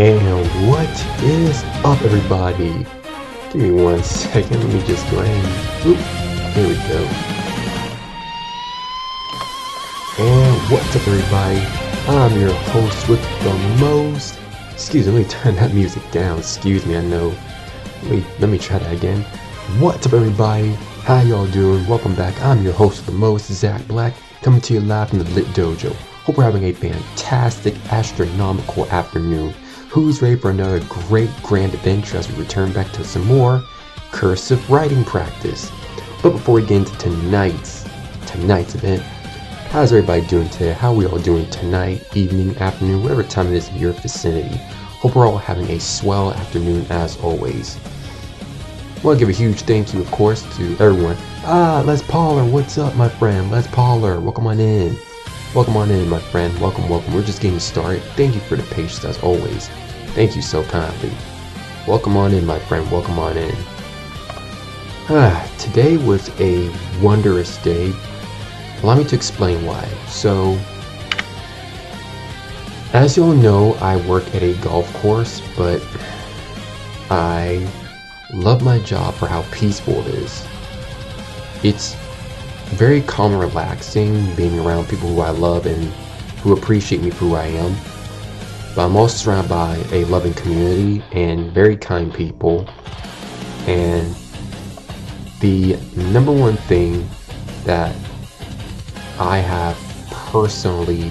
And what is up, everybody? Give me 1 second, let me just go ahead and, here we go. And what's up, everybody? I'm your host with the most, excuse me, let me turn that music down, excuse me, I know. Let me try that again. What's up, everybody? How y'all doing? Welcome back. I'm your host with the most, Zach Black, coming to you live from the Lit Dojo. Hope we're having a fantastic, astronomical afternoon. Who's ready for another great grand adventure as we return back to some more cursive writing practice? But before we get into tonight's event, how's everybody doing today? How are we all doing tonight, evening, afternoon, whatever time it is in your vicinity? Hope we're all having a swell afternoon as always. I want to give a huge thank you, of course, to everyone. Les Pauler, what's up, my friend? Les Pauler, welcome on in. Welcome on in, my friend. Welcome. We're just getting started. Thank you for the patience as always. Thank you so kindly. Welcome on in, my friend. Welcome on in. Today was a wondrous day. Allow me to explain why. So, as you all know, I work at a golf course, but I love my job for how peaceful it is. It's very calm and relaxing being around people who I love and who appreciate me for who I am. But I'm also surrounded by a loving community and very kind people. And the number one thing that I have personally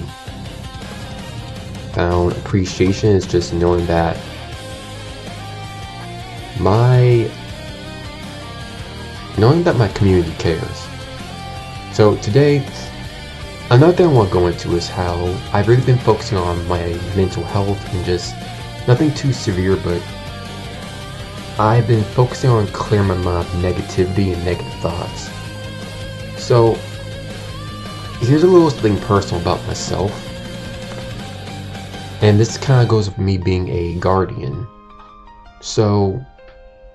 found appreciation is just knowing that my community cares. So today, another thing I want to go into is how I've really been focusing on my mental health and just nothing too severe, but I've been focusing on clearing my mind of negativity and negative thoughts. So here's a little something personal about myself, and this kind of goes with me being a guardian. So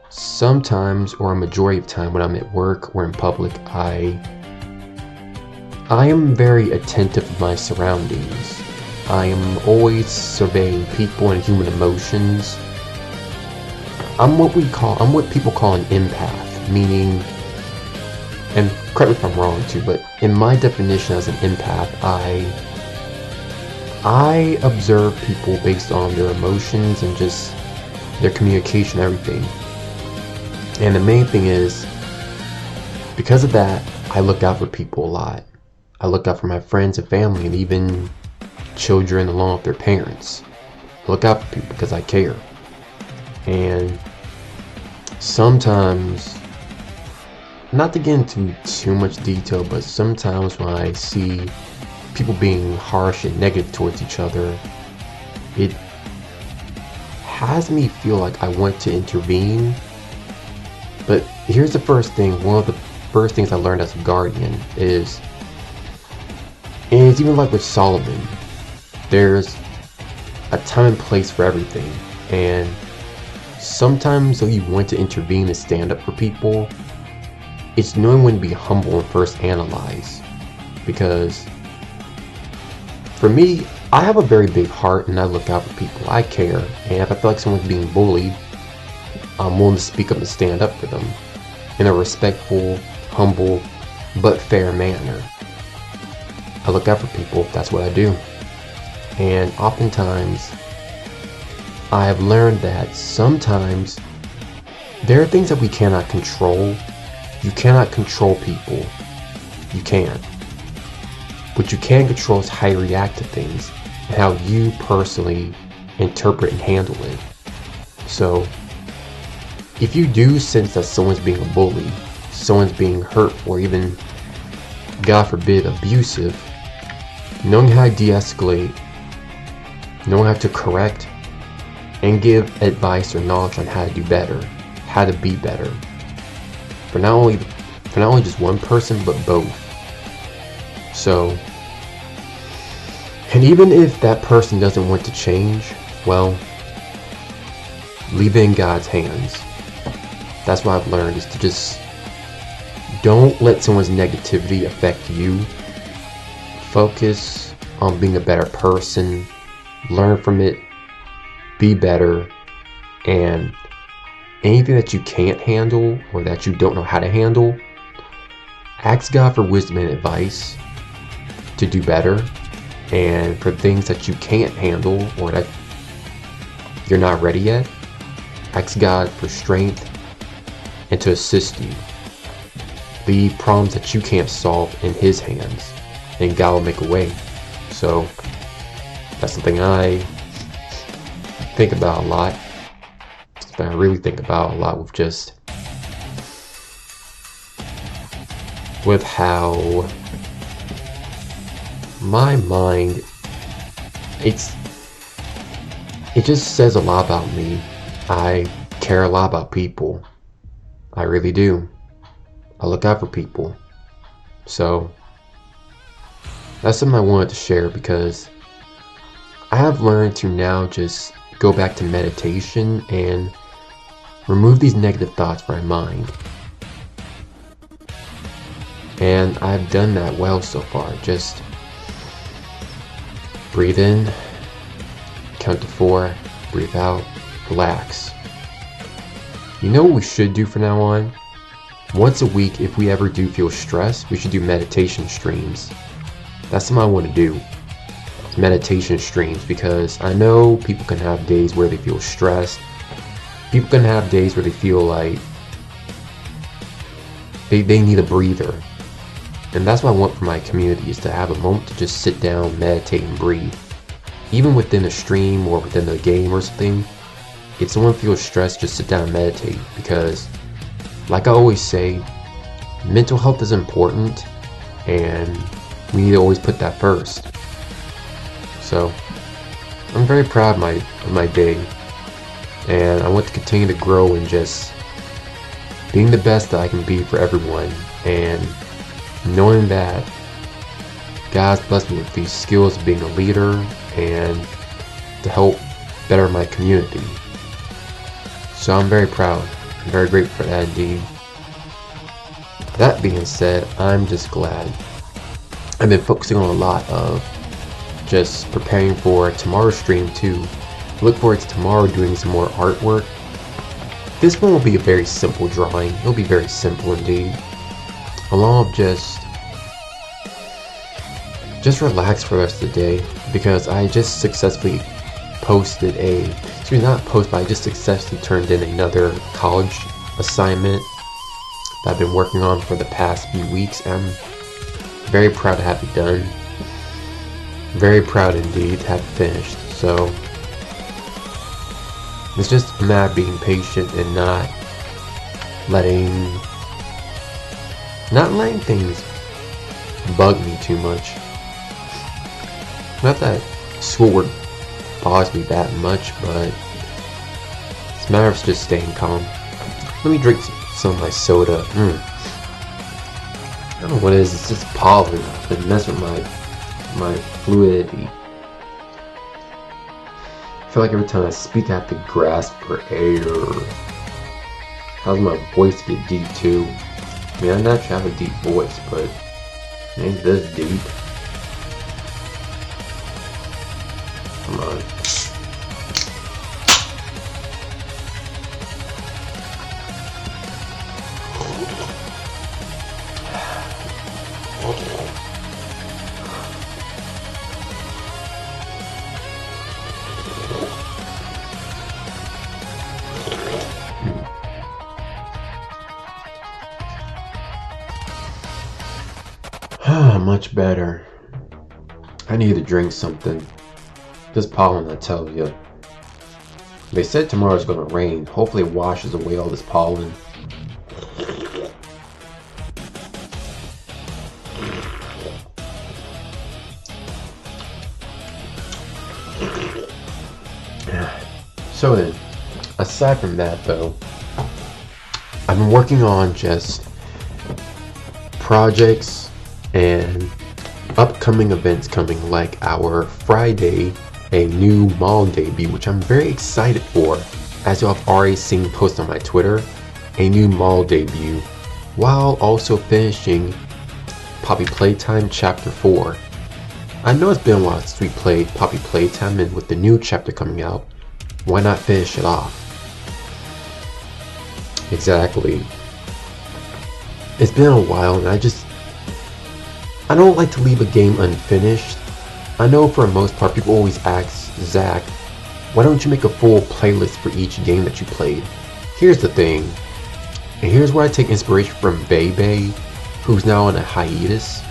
sometimes, or a majority of the time when I'm at work or in public, I am very attentive to my surroundings. I am always surveying people and human emotions. I'm what people call an empath, meaning, and correct me if I'm wrong too, but in my definition as an empath, I observe people based on their emotions and just their communication, everything. And the main thing is, because of that, I look out for people a lot. I look out for my friends and family and even children along with their parents. I look out for people because I care. And sometimes, not to get into too much detail, but sometimes when I see people being harsh and negative towards each other, it has me feel like I want to intervene. But here's the first thing, one of the first things I learned as a guardian is, and it's even like with Solomon, there's a time and place for everything. And sometimes though you want to intervene and stand up for people, it's knowing when to be humble and first analyze. Because for me, I have a very big heart and I look out for people. I care, and if I feel like someone's being bullied, I'm willing to speak up and stand up for them in a respectful, humble, but fair manner. I look out for people, that's what I do. And oftentimes, I have learned that sometimes there are things that we cannot control. You cannot control people. You can't. What you can control is how you react to things and how you personally interpret and handle it. So, if you do sense that someone's being a bully, someone's being hurtful, or even, God forbid, abusive, knowing how to de-escalate, knowing how to correct, and give advice or knowledge on how to do better, how to be better, for not only just one person, but both. So, and even if that person doesn't want to change, well, leave it in God's hands. That's what I've learned, is to just don't let someone's negativity affect you. Focus on being a better person, learn from it, be better, and anything that you can't handle or that you don't know how to handle, ask God for wisdom and advice to do better. And for things that you can't handle or that you're not ready yet, ask God for strength and to assist you. Leave problems that you can't solve in His hands, and God will make a way. So that's something I think about a lot. Something I really think about a lot with how my mind, it just says a lot about me. I care a lot about people. I really do. I look out for people. So that's something I wanted to share, because I have learned to now just go back to meditation and remove these negative thoughts from my mind. And I've done that well so far. Just breathe in, count to 4, breathe out, relax. You know what we should do from now on? Once a week, if we ever do feel stressed, we should do meditation streams. That's something I want to do. Meditation streams, because I know people can have days where they feel stressed. People can have days where they feel like they need a breather. And that's what I want for my community, is to have a moment to just sit down, meditate, and breathe. Even within a stream or within a game or something, if someone feels stressed, just sit down and meditate. Because, like I always say, mental health is important, and we need to always put that first. So, I'm very proud of my day, and I want to continue to grow and just being the best that I can be for everyone, and knowing that God's blessed me with these skills of being a leader and to help better my community. So I'm very proud. I'm very grateful for that indeed. That being said, I'm just glad. I've been focusing on a lot of just preparing for tomorrow's stream too. Look forward to tomorrow doing some more artwork. This one will be a very simple drawing. It'll be very simple indeed. Along with just relax for the rest of the day, because I just successfully posted I just successfully turned in another college assignment that I've been working on for the past few weeks. I'm very proud to have it done. Very proud indeed to have it finished. So it's just a matter of being patient and not letting things bug me too much. Not that schoolwork bothers me that much, but it's a matter of just staying calm. Let me drink some of my soda. I don't know what it is. It's just pollen. It's been messing with my fluidity. I feel like every time I speak, I have to grasp for air. How's my voice get deep too? I mean, I naturally have a deep voice, but it ain't this deep. Come on. Much better. I need to drink something. This pollen, I tell you. They said tomorrow's gonna rain. Hopefully it washes away all this pollen. So then, aside from that though, I've been working on just projects and upcoming events coming, like our Friday, a new mall debut, which I'm very excited for. As you have already seen posts on my Twitter, a new mall debut, while also finishing Poppy Playtime Chapter 4. I know it's been a while since we played Poppy Playtime, and with the new chapter coming out, Why not finish it off? Exactly. It's been a while and I don't like to leave a game unfinished. I know for the most part people always ask Zach, why don't you make a full playlist for each game that you played? Here's the thing, and here's where I take inspiration from Bebe, who's now on a hiatus.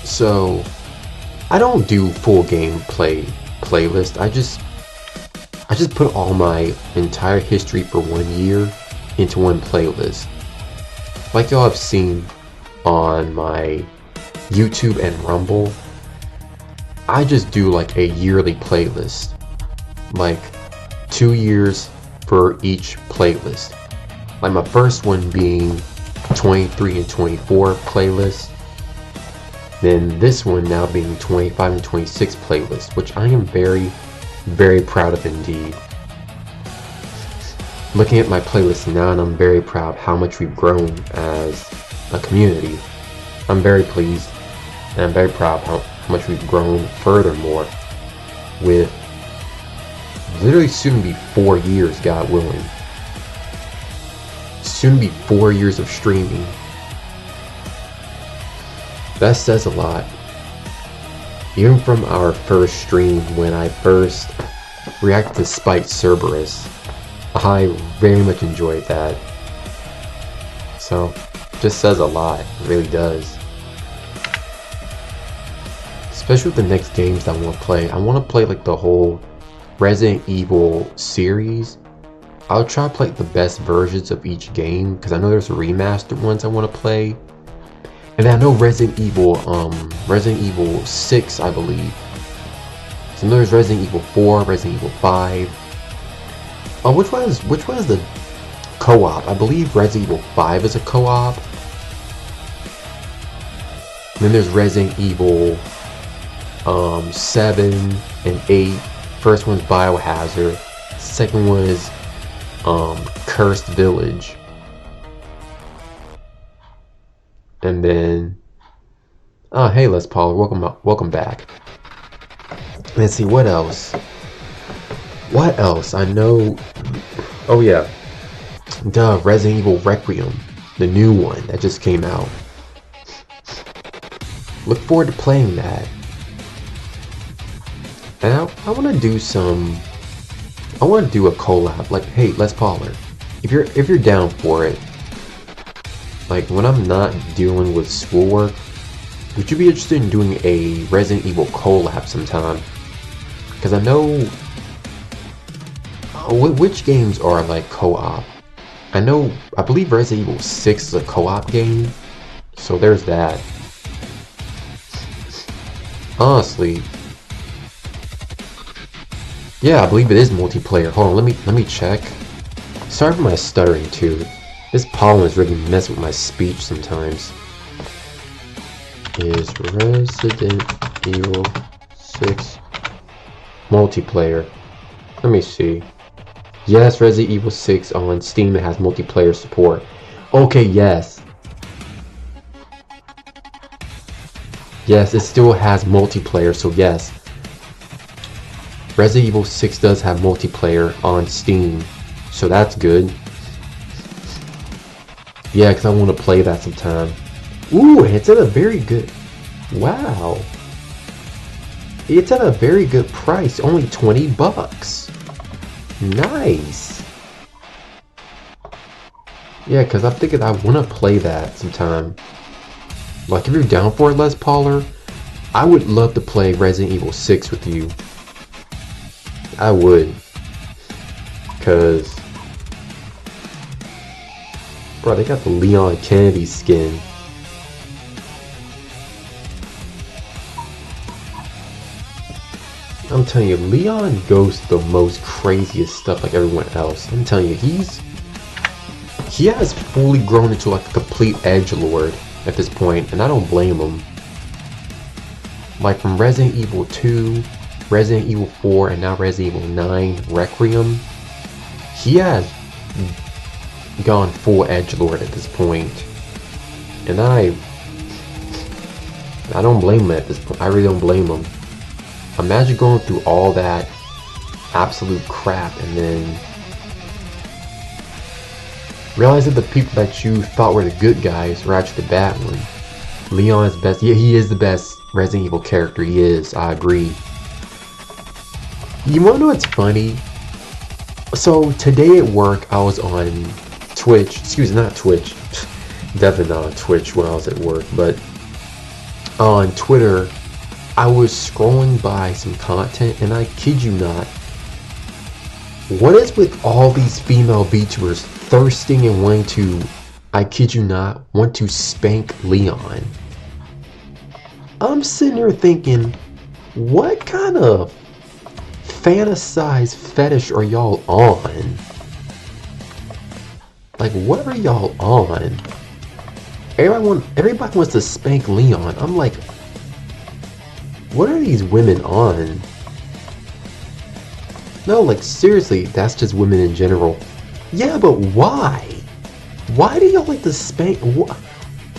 So I don't do full gameplay playlist. I just put all my entire history for 1 year into one playlist. Like y'all have seen on my YouTube and Rumble, I just do like a yearly playlist. Like 2 years for each playlist. Like my first one being 23 and 24 playlist. Then this one now being 25 and 26 playlist, which I am very, very proud of indeed. Looking at my playlist now, and I'm very proud how much we've grown as a community. I'm very pleased, and I'm very proud how much we've grown furthermore with literally soon to be 4 years, God willing. Soon to be 4 years of streaming. That says a lot. Even from our first stream, when I first reacted to Spite Cerberus, I very much enjoyed that. So, just says a lot, it really does. Especially with the next games that I want to play. I want to play like the whole Resident Evil series. I'll try to play the best versions of each game, because I know there's remastered ones I want to play. And then I know Resident Evil 6, I believe. So there's Resident Evil 4, Resident Evil 5. Oh, which one is the co-op? I believe Resident Evil 5 is a co-op. And then there's Resident Evil 7 and 8. First one's Biohazard. Second one is Cursed Village. And then, oh hey Les Paul, welcome back. Let's see what else. What else? I know. Oh yeah, Resident Evil Requiem, the new one that just came out. Look forward to playing that. And I want to do some. I want to do a collab. Like, hey Les Pauler, if you're down for it. Like when I'm not dealing with schoolwork, would you be interested in doing a Resident Evil collab sometime? Because I know which games are like co-op. I believe Resident Evil 6 is a co-op game, so there's that. Honestly, yeah, I believe it is multiplayer. Hold on, let me check. Sorry for my stuttering too. This pollen is really messing with my speech sometimes. Is Resident Evil 6 multiplayer? Let me see. Yes, Resident Evil 6 on Steam, it has multiplayer support. Okay, yes. Yes, it still has multiplayer, so yes. Resident Evil 6 does have multiplayer on Steam, so that's good. Yeah, because I want to play that sometime. Ooh, it's at a very good... Wow. It's at a very good price. Only 20 bucks. Nice. Yeah, because I'm thinking I want to play that sometime. Like, if you're down for it, Les Pauler, I would love to play Resident Evil 6 with you. I would. Because... Bro, they got the Leon Kennedy skin. I'm telling you, Leon goes through the most craziest stuff like everyone else. I'm telling you, he has fully grown into like a complete edgelord at this point, and I don't blame him. Like from Resident Evil 2, Resident Evil 4, and now Resident Evil 9 Requiem, he has gone full edgelord at this point, and I don't blame him at this point. I really don't blame him. Imagine going through all that absolute crap, and then realize that the people that you thought were the good guys were actually the bad ones. Leon is best. Yeah, he is the best Resident Evil character. He is. I agree. You wanna know what's funny? So today at work, I was on Twitch. Excuse me, not Twitch. Definitely not on Twitch when I was at work, but on Twitter, I was scrolling by some content, and I kid you not, what is with all these female VTubers thirsting and wanting to, I kid you not, want to spank Leon? I'm sitting here thinking, what kind of fantasized fetish are y'all on? Like, what are y'all on? Everybody wants to spank Leon. I'm like, what are these women on? No, like, seriously, that's just women in general. Yeah, but why? Why do y'all like to spank?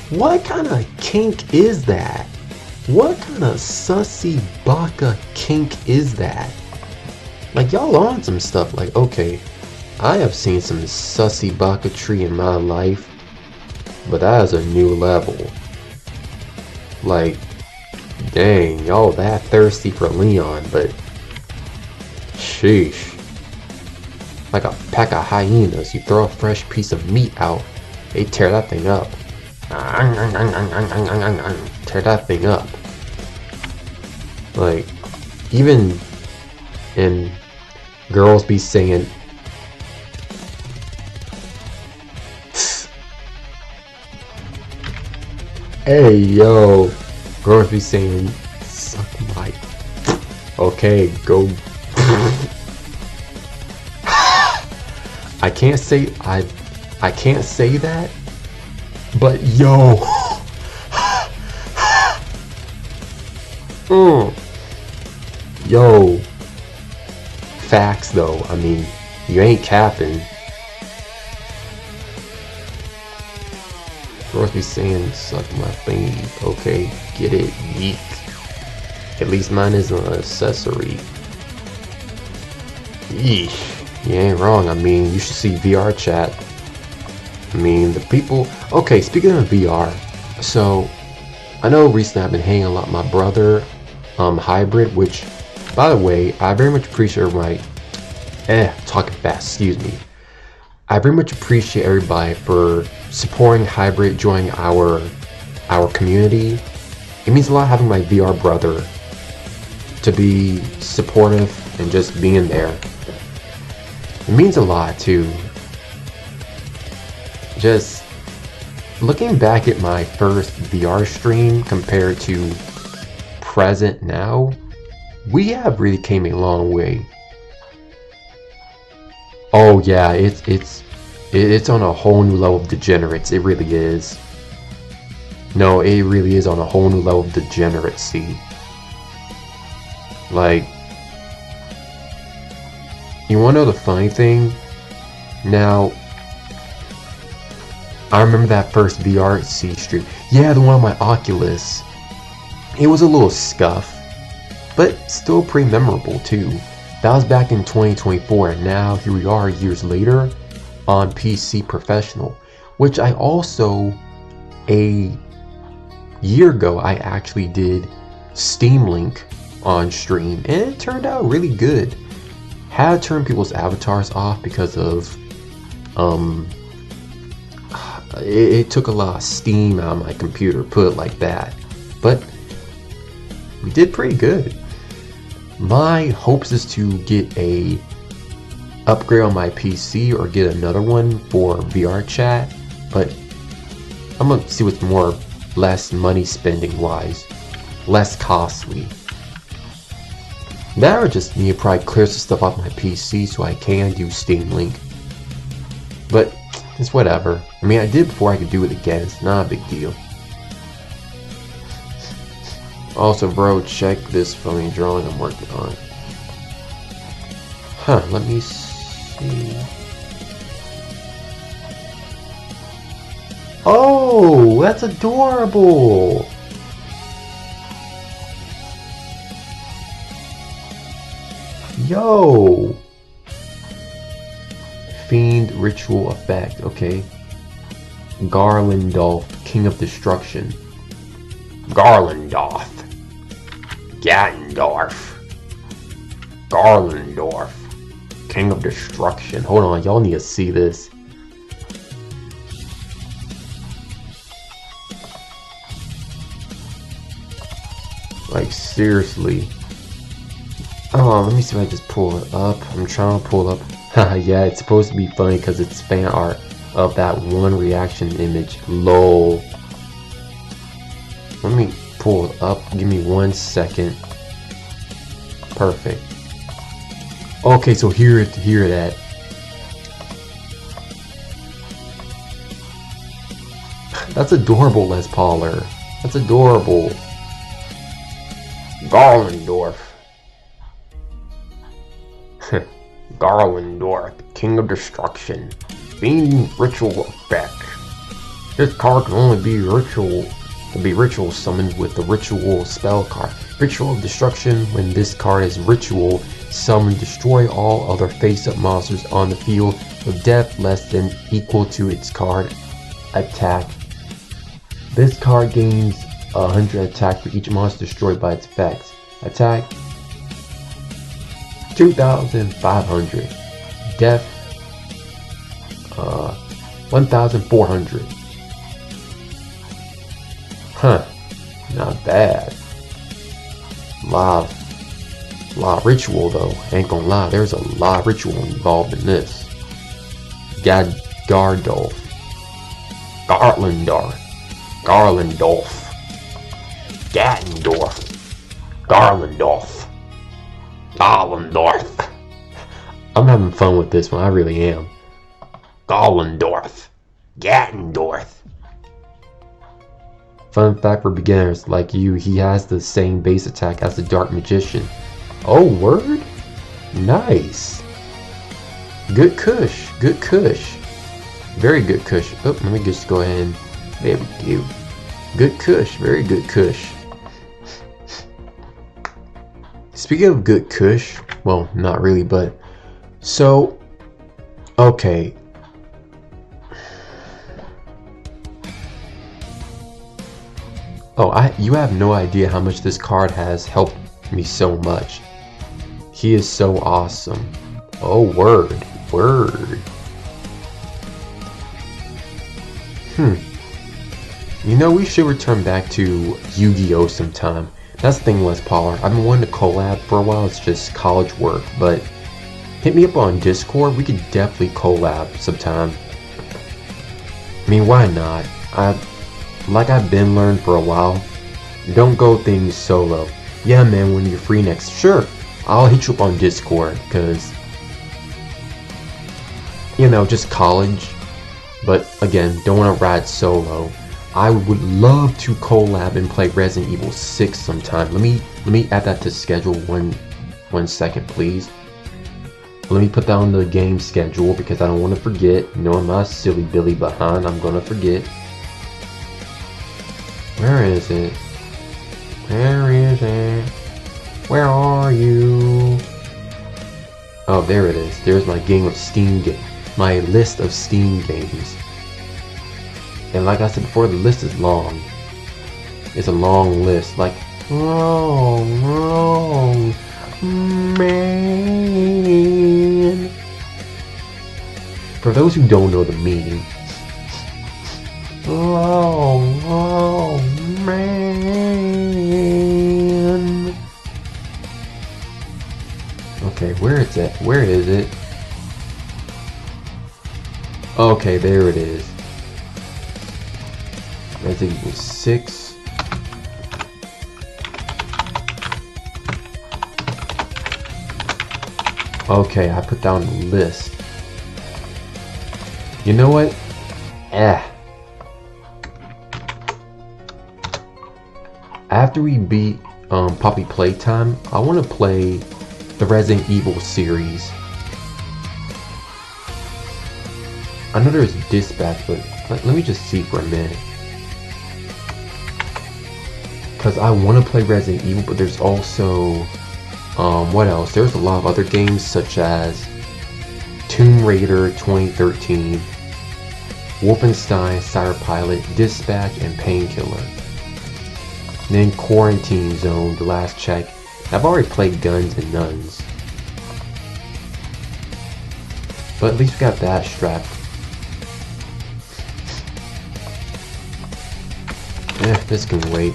What kind of kink is that? What kind of sussy baka kink is that? Like, y'all on some stuff. Like, okay, I have seen some sussy baka tree in my life, but that is a new level. Like, dang, y'all that thirsty for Leon, but sheesh. Like a pack of hyenas, you throw a fresh piece of meat out, they tear that thing up. Tear that thing up. Like, even in girls be saying, hey yo, girls be saying, suck my, okay, go. I can't say that, but yo. Yo. Facts though, I mean, you ain't capping. Girls be saying, suck my thing, okay, get it, yeek. At least mine is an accessory. Yeesh. You ain't wrong. I mean, you should see VR chat. I mean, the people... Okay, speaking of VR, so I know recently I've been hanging a lot with my brother, Hybrid, which, by the way, I very much appreciate my... talking fast, excuse me. I very much appreciate everybody for supporting Hybrid, joining our community. It means a lot having my VR brother to be supportive and just being there. It means a lot too. Just looking back at my first VR stream compared to present now, we have really came a long way. Oh yeah, it's on a whole new level of degenerates. It really is. No, it really is on a whole new level of degeneracy. Like, you wanna know the funny thing? Now, I remember that first VRC stream. Yeah, the one on my Oculus. It was a little scuff, but still pretty memorable too. That was back in 2024, and now here we are years later on PC Professional, which I also, a year ago, I actually did Steam Link on stream, and it turned out really good. Had to turn people's avatars off because of it took a lot of steam out of my computer, put it like that. But we did pretty good. My hopes is to get a upgrade on my PC or get another one for VR chat, but I'm gonna see what's less money spending wise, less costly. That or just need to probably clear some stuff off my PC so I can do Steam Link. But it's whatever. I mean, I did before, I could do it again. It's not a big deal. Also, bro, check this funny drawing I'm working on. Huh, let me see. Oh, that's adorable! Yo! Fiend ritual effect. Okay. Garlandolf, King of Destruction. Garlandolf. Ganondorf. Garlandorf. King of Destruction. Hold on, y'all need to see this. Like, seriously. Oh, let me see if I just pull it up. I'm trying to pull up. Yeah, it's supposed to be funny because it's fan art of that one reaction image. LOL. Let me pull it up. Give me 1 second. Perfect. Okay, so hear that. That's adorable, Les Pauler. That's adorable. Garlandorf. Garlandorf, King of Destruction. Fiend ritual effect. This card can only be ritual summoned with the ritual spell card. Ritual of Destruction. When this card is ritual summoned, destroy all other face-up monsters on the field with depth less than equal to its card attack. This card gains 100 attack for each monster destroyed by its effects. Attack 2,500. Death 1,400. Huh. Not bad. Lot of ritual though. Ain't gonna lie, there's a lot of ritual involved in this. Garlandolf. Garlandolf. Garlandolf. I'm having fun with this one, I really am. Garlandorf. Fun fact for beginners like you, he has the same base attack as the Dark Magician. Oh, word? Nice. Good kush. Good kush. Very good kush. Oh, let me just go ahead and... There we go. Good kush. Very good kush. Speaking of good kush, well, not really, but... So... Okay. Oh, you have no idea how much this card has helped me so much. He is so awesome. Oh, word. You know, we should return back to Yu-Gi-Oh! Sometime. That's the thing, Les Pauler. I've been wanting to collab for a while. It's just college work, but hit me up on Discord. We could definitely collab sometime. I mean, why not? Like I've been learned for a while, don't go things solo. Yeah, man, when you're free next, sure, I'll hit you up on Discord, because, you know, just college. But again, don't want to ride solo. I would love to collab and play Resident Evil 6 sometime. Let me add that to schedule. One second, please. Let me put that on the game schedule because I don't want to forget. You know, I'm not silly Billy behind. I'm gonna forget. Where is it? Where is it? Where are you? Oh, there it is. There's my game of Steam my list of Steam games. And like I said before, the list is long. It's a long list. Like, long, man. For those who don't know the meaning, long, man. Okay, where is it? Where is it? Okay, there it is. Resident Evil 6. Okay, I put down the list. You know what? After we beat Poppy Playtime, I want to play the Resident Evil series. I know there's Dispatch, but let me just see for a minute. Because I want to play Resident Evil, but there's also What else? There's a lot of other games such as Tomb Raider 2013, Wolfenstein, Cyber Pilot, Dispatch, and Painkiller. Then Quarantine Zone, The Last Check. I've already played Guns and Nuns. But at least we got that strapped. This can wait.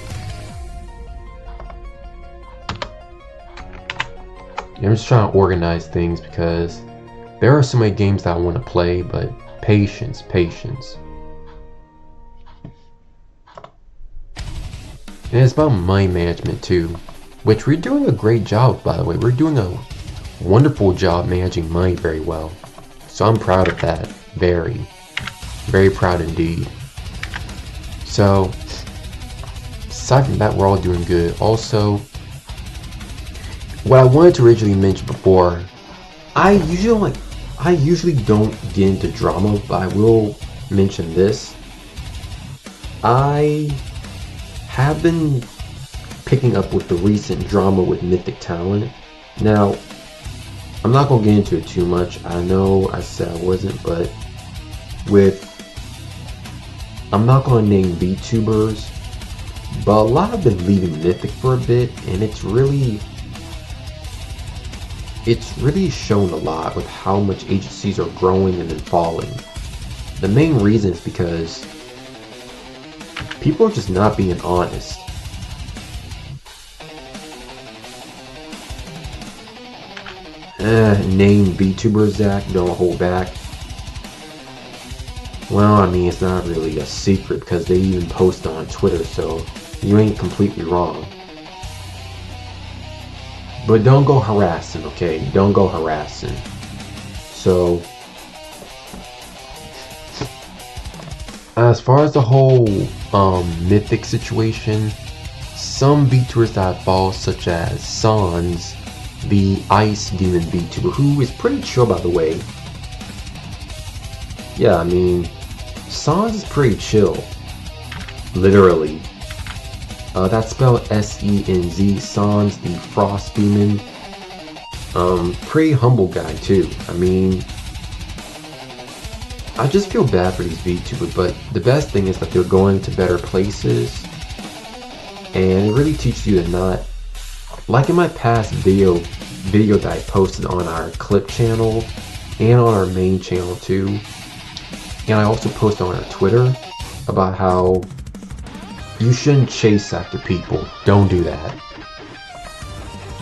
I'm just trying to organize things because there are so many games that I want to play, but patience, patience. And it's about money management too, which we're doing a great job, by the way. We're doing a wonderful job managing money very well. So I'm proud of that. Very, very proud indeed. So, aside from that, we're all doing good. Also, what I wanted to originally mention before, I usually don't get into drama, but I will mention this. I have been picking up with the recent drama with Mythic Talent. Now, I'm not going to get into it too much. I know I said I wasn't, but I'm not going to name Vtubers, but a lot have been leaving Mythic for a bit, and it's really shown a lot with how much agencies are growing and then falling. The main reason is because people are just not being honest. Name VTuber Zach, don't hold back. Well, I mean, it's not really a secret because they even post on Twitter, so you ain't completely wrong. But don't go harassing, okay? Don't go harassing. So, as far as the whole Mythic situation, some VTubers that I follow, such as Sans, the Ice Demon VTuber, who is pretty chill, by the way. Yeah, I mean, Sans is pretty chill. Literally. That's spelled S-E-N-Z, Sans, the Frost Demon. Pretty humble guy too. I mean, I just feel bad for these VTubers, but the best thing is that they're going to better places, and it really teaches you to not, like in my past video that I posted on our clip channel and on our main channel too, and I also posted on our Twitter about how you shouldn't chase after people. Don't do that.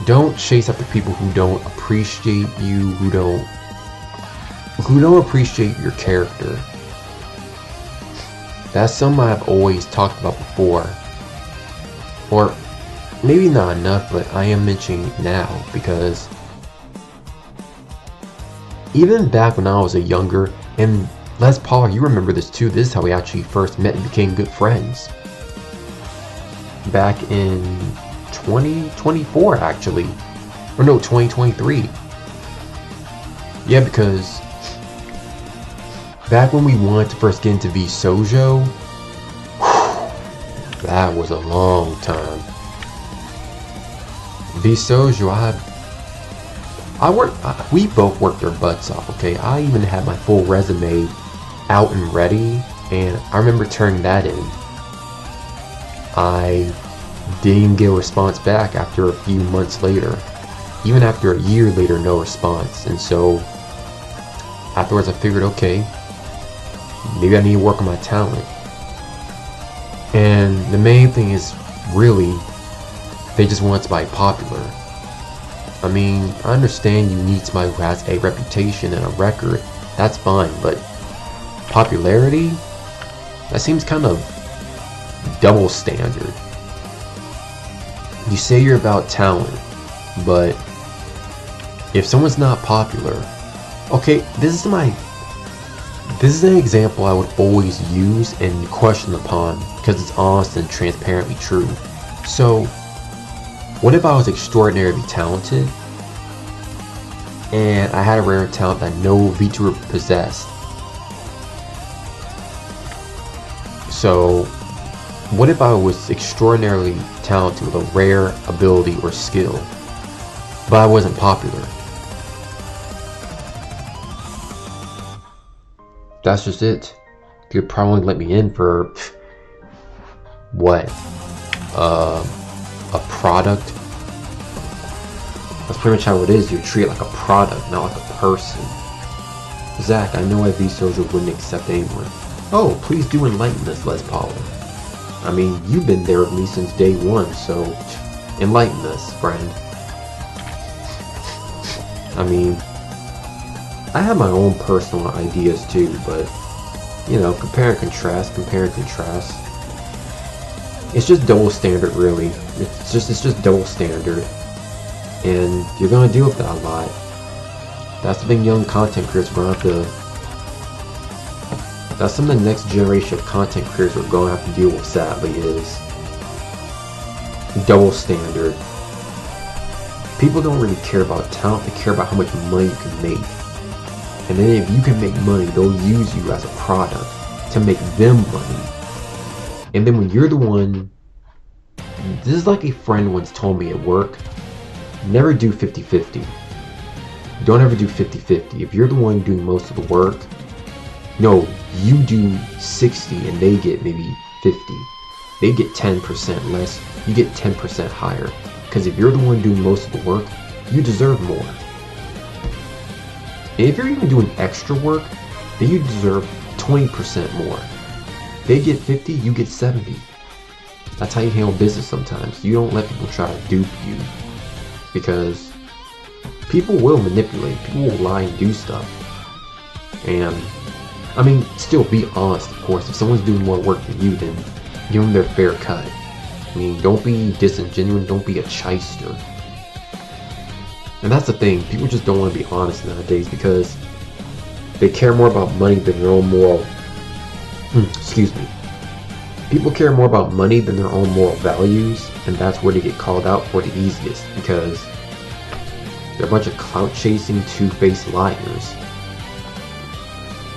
Don't chase after people who don't appreciate you, who don't appreciate your character. That's something I've always talked about before. Or maybe not enough, but I am mentioning it now because even back when I was a younger, and Les Paul, you remember this too, this is how we actually first met and became good friends. Back in 2024 actually, or no, 2023. Yeah, because back when we wanted to first get into VSojo, that was a long time. VSojo, we both worked our butts off, okay? I even had my full resume out and ready, and I remember turning that in. I didn't get a response back after a few months later. Even after a year later, no response. And so afterwards I figured, okay, maybe I need to work on my talent. And the main thing is really, they just want somebody popular. I mean, I understand you need somebody who has a reputation and a record. That's fine, but popularity? That seems kind of double standard. You say you're about talent, but if someone's not popular, okay, this is an example I would always use and question upon because it's honest and transparently true. So, what if I was extraordinarily talented and I had a rare talent that no VTuber possessed? So, what if I was extraordinarily talented with a rare ability or skill? but I wasn't popular. That's just it. You could probably let me in for what? A product? That's pretty much how it is. You treat it like a product, not like a person. Zach, I know Vtuber wouldn't accept anyone. Oh, please do enlighten us, Les Paula. I mean, you've been there with me since day one, so enlighten us, friend. I mean, I have my own personal ideas too, but you know, compare and contrast. It's just double standard, really. It's just double standard, and you're gonna deal with that a lot. That's the thing young content creators are gonna have to. That's something the next generation of content creators are gonna have to deal with. Sadly, is double standard. People don't really care about talent; they care about how much money you can make. And then if you can make money, they'll use you as a product to make them money. And then when you're the one, this is like a friend once told me at work, never do 50-50. Don't ever do 50-50. If you're the one doing most of the work, no, you do 60 and they get maybe 50. They get 10% less, you get 10% higher. Because if you're the one doing most of the work, you deserve more. And if you're even doing extra work, then you deserve 20% more. They get 50, you get 70. That's how you handle business sometimes. You don't let people try to dupe you. Because people will manipulate, people will lie and do stuff. And, I mean, still be honest, of course. If someone's doing more work than you, then give them their fair cut. I mean, don't be disingenuous, don't be a shyster. And that's the thing, people just don't want to be honest nowadays because they care more about money than their own moral... excuse me. People care more about money than their own moral values, and that's where they get called out for the easiest because they're a bunch of clout-chasing, two-faced liars.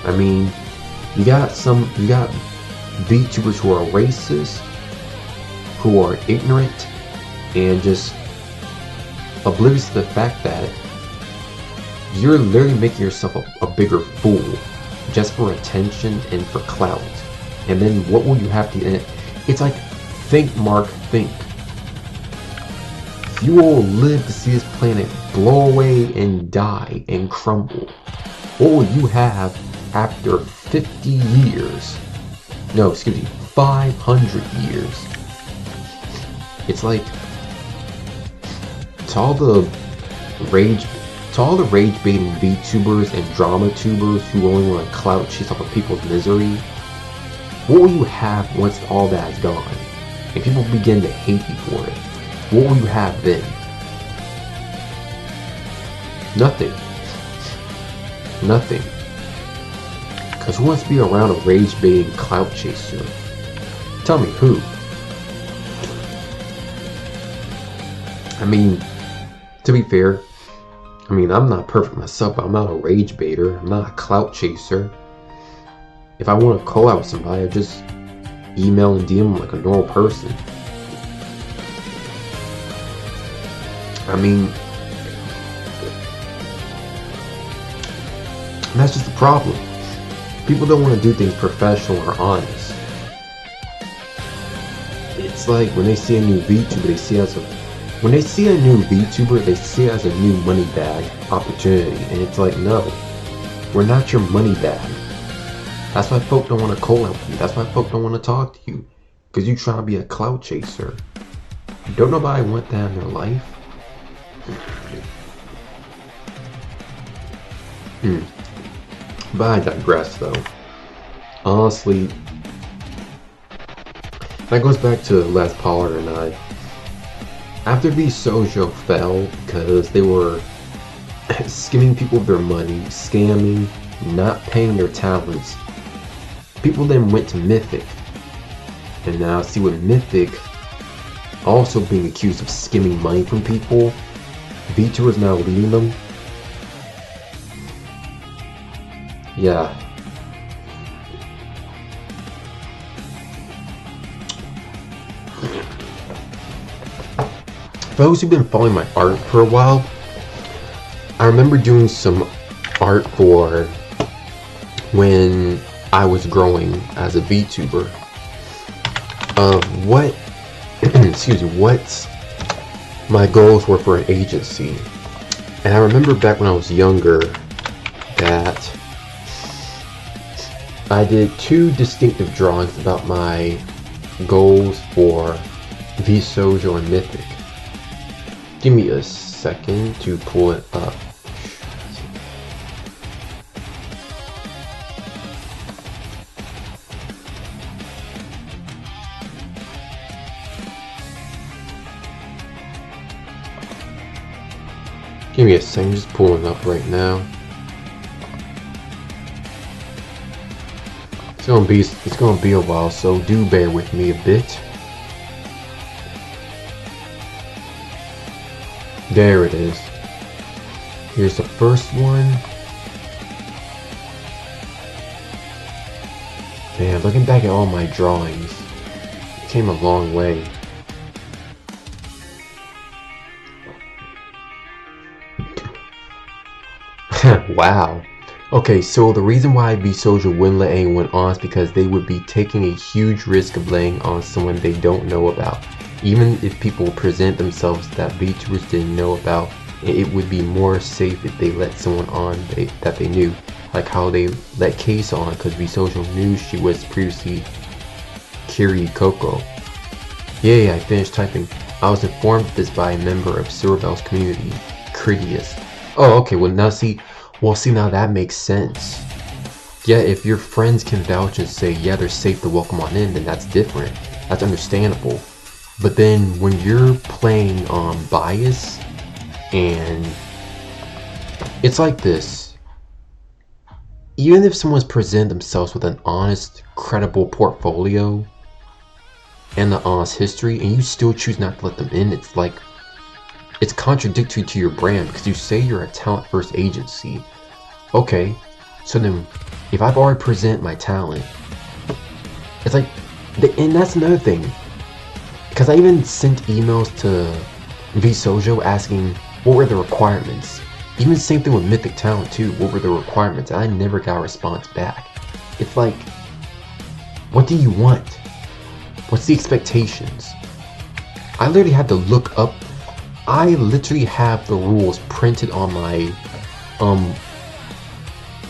I mean, you got VTubers who are racist, who are ignorant, and just oblivious to the fact that you're literally making yourself a bigger fool just for attention and for clout. And then what will you have to... It's like, think, Mark, think. You will live to see this planet blow away and die and crumble. What will you have after 50 years? No, excuse me, 500 years. It's like, to all the rage baiting VTubers and drama tubers who only want to clout chase off of people's misery, what will you have once all that is gone? And people begin to hate you for it. What will you have then? Nothing. Nothing. Because who wants to be around a rage baiting clout chaser? Tell me, who? I mean, to be fair, I mean, I'm not perfect myself, but I'm not a rage baiter. I'm not a clout chaser. If I want to call out somebody, I just email and DM them like a normal person. I mean, that's just the problem. People don't want to do things professional or honest. It's like when they see a new VTuber, they see it as a new money bag opportunity, and it's like, no, we're not your money bag. That's why folk don't want to collab with you. That's why folk don't want to talk to you, because you try to be a clout chaser. Don't nobody want that in their life. But I digress, though. Honestly, that goes back to Les Pollard and I. After Vsojo fell because they were skimming people of their money, scamming, not paying their talents, people then went to Mythic. And now see with Mythic also being accused of skimming money from people, VTuber is now leading them. Yeah. For those who've been following my art for a while, I remember doing some art for when I was growing as a Vtuber of what excuse me, what my goals were for an agency. And I remember back when I was younger that I did 2 distinctive drawings about my goals for Vshoujo and Mythic. Give me a second to pull it up. Give me a second, just pulling up right now. It's gonna be a while, so do bear with me a bit. There it is. Here's the first one. Man, looking back at all my drawings, it came a long way. Wow. Okay, so the reason why Vshoujo wouldn't let anyone on is because they would be taking a huge risk of laying on someone they don't know about. Even if people present themselves that VTubers didn't know about, it would be more safe if they let someone on that they knew. Like how they let Case on because Vshoujo knew she was previously Kiri Coco. Yay, I finished typing. I was informed of this by a member of Cerebel's community, Critias. Oh, okay, well now that makes sense. Yeah, if your friends can vouch and say, yeah, they're safe to welcome on in, then that's different. That's understandable. But then when you're playing bias, and it's like this. Even if someone's presented themselves with an honest, credible portfolio and an honest history, and you still choose not to let them in, it's like, it's contradictory to your brand because you say you're a talent-first agency. Okay, so then if I've already presented my talent, it's like, and that's another thing. Because I even sent emails to Vshoujo asking what were the requirements. Even same thing with Mythic Talent too, what were the requirements, and I never got a response back. It's like, what do you want? What's the expectations? I literally had to look up. I literally have the rules printed on my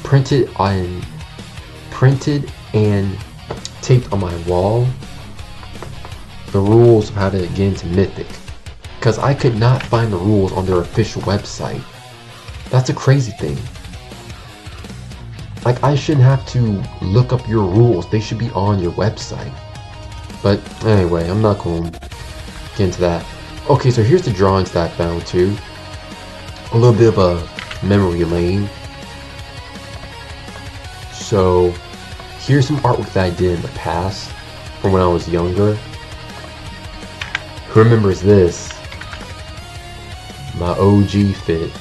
printed and taped on my wall. The rules of how to get into Mythic, because I could not find the rules on their official website. That's a crazy thing. Like, I shouldn't have to look up your rules, they should be on your website. But anyway, I'm not going to get into that. Okay, so here's the drawings that I found too. A little bit of a memory lane. So here's some artwork that I did in the past from when I was younger. Who remembers this? My OG fit.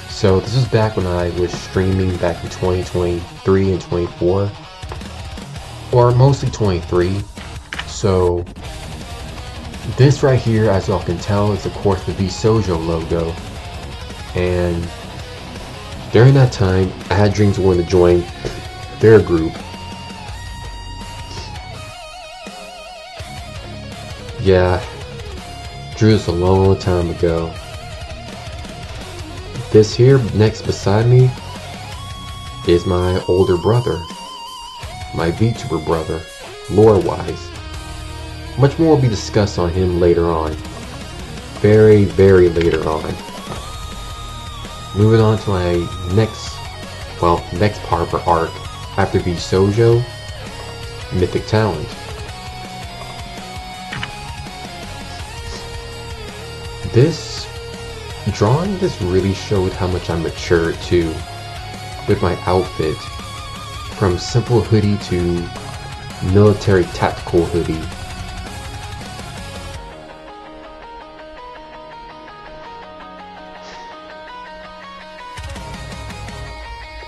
So this was back when I was streaming back in 2023 and 24. Or mostly 23. So this right here, as y'all can tell, is of course the Vshoujo logo. And during that time, I had dreams of wanting to join their group. Yeah, drew this a long time ago. This here, next beside me, is my older brother. My VTuber brother, lore-wise. Much more will be discussed on him later on. Very, very later on. Moving on to my next part for arc after Vshoujo, Mythic Talent. This really showed how much I matured too, with my outfit, from simple hoodie to military tactical hoodie.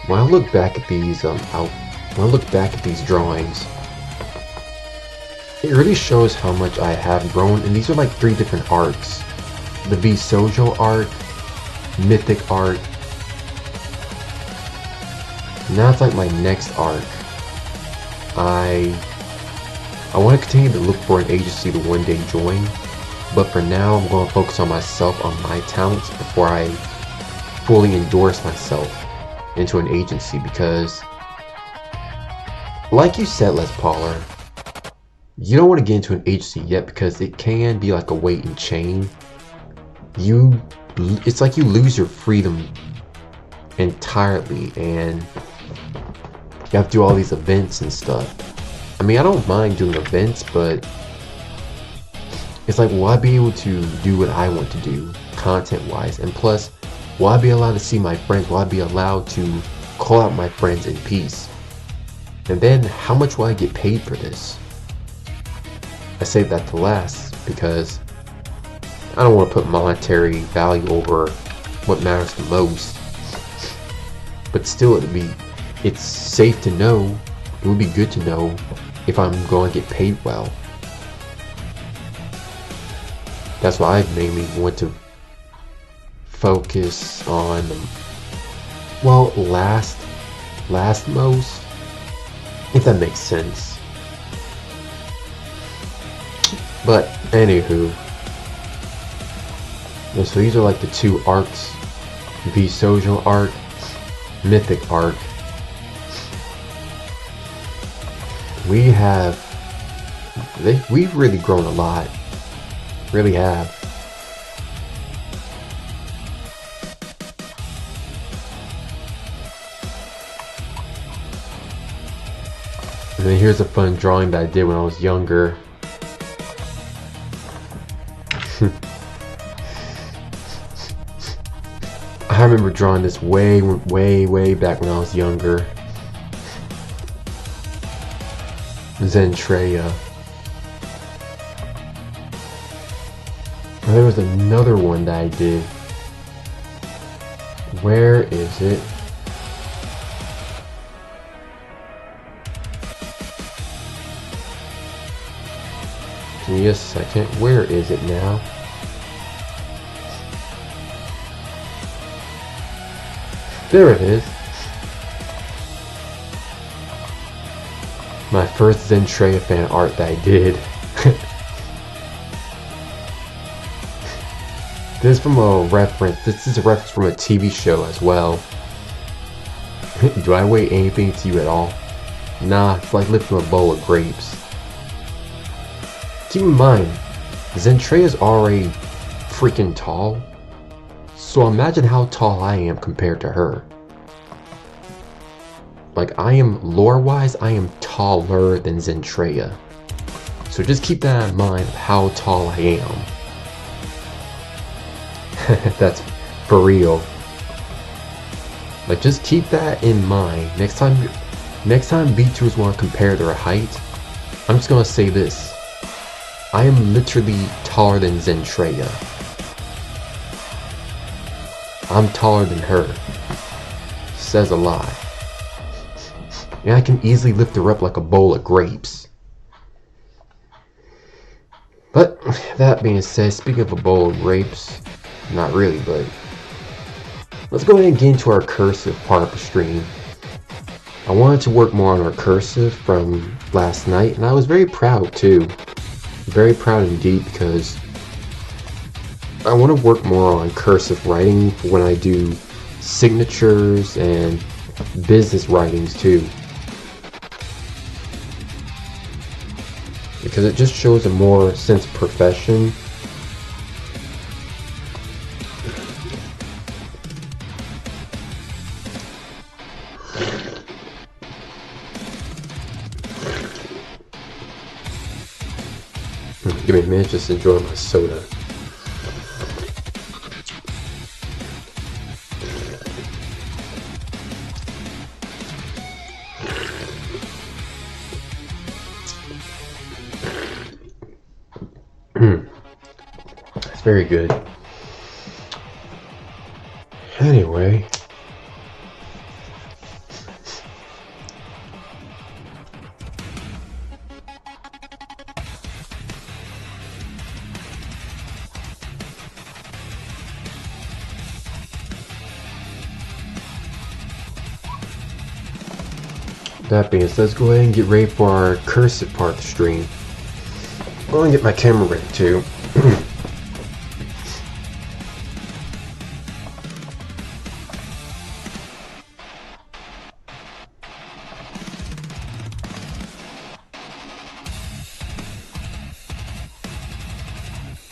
When I look back at these drawings, it really shows how much I have grown, and these are like 3 different arcs. The Vshoujo arc, Mythic arc, Now it's like my next arc. I want to continue to look for an agency to one day join, but for now I'm going to focus on myself, on my talents, before I fully endorse myself into an agency, because like you said, Les Pauler, you don't want to get into an agency yet because it can be like a weight and chain. It's like you lose your freedom entirely, and you have to do all these events and stuff. I mean, I don't mind doing events, but it's like, will I be able to do what I want to do content-wise? And plus, will I be allowed to see my friends? Will I be allowed to call out my friends in peace? And then, how much will I get paid for this? I save that to last because I don't want to put monetary value over what matters the most. But still, it's safe to know, it would be good to know if I'm going to get paid well. That's why I mainly want to focus on, well, last most, if that makes sense. But anywho, yeah, so these are like the two arcs: the Sojo arc, Mythic arc. We've really grown a lot, really have. And then here's a fun drawing that I did when I was younger. I remember drawing this way back when I was younger. Zentreya. There was another one that I did. Where is it? Give me a second. Where is it now? There it is. My first Zentreya fan art that I did. This is from a reference. This is a reference from a TV show as well. Do I weigh anything to you at all? Nah, it's like lifting a bowl of grapes. Keep in mind, Zentreya is already freaking tall. So imagine how tall I am compared to her. Like, I am, lore-wise, I am taller than Zentreya. So just keep that in mind of how tall I am. That's for real. Like, just keep that in mind. Next time Vtubers want to compare their height, I'm just gonna say this. I am literally taller than Zentreya. I'm taller than her. Says a lot. And I can easily lift her up like a bowl of grapes. But that being said, speaking of a bowl of grapes, not really, but let's go ahead and get into our cursive part of the stream. I wanted to work more on our cursive from last night, and I was very proud too. Very proud indeed, because I want to work more on cursive writing for when I do signatures and business writings too. Because it just shows a more sense of profession. Give me a minute, just enjoy my soda. It's very good. Anyway. That being said, let's go ahead and get ready for our Cursive part of the stream. I'm going to get my camera ready too.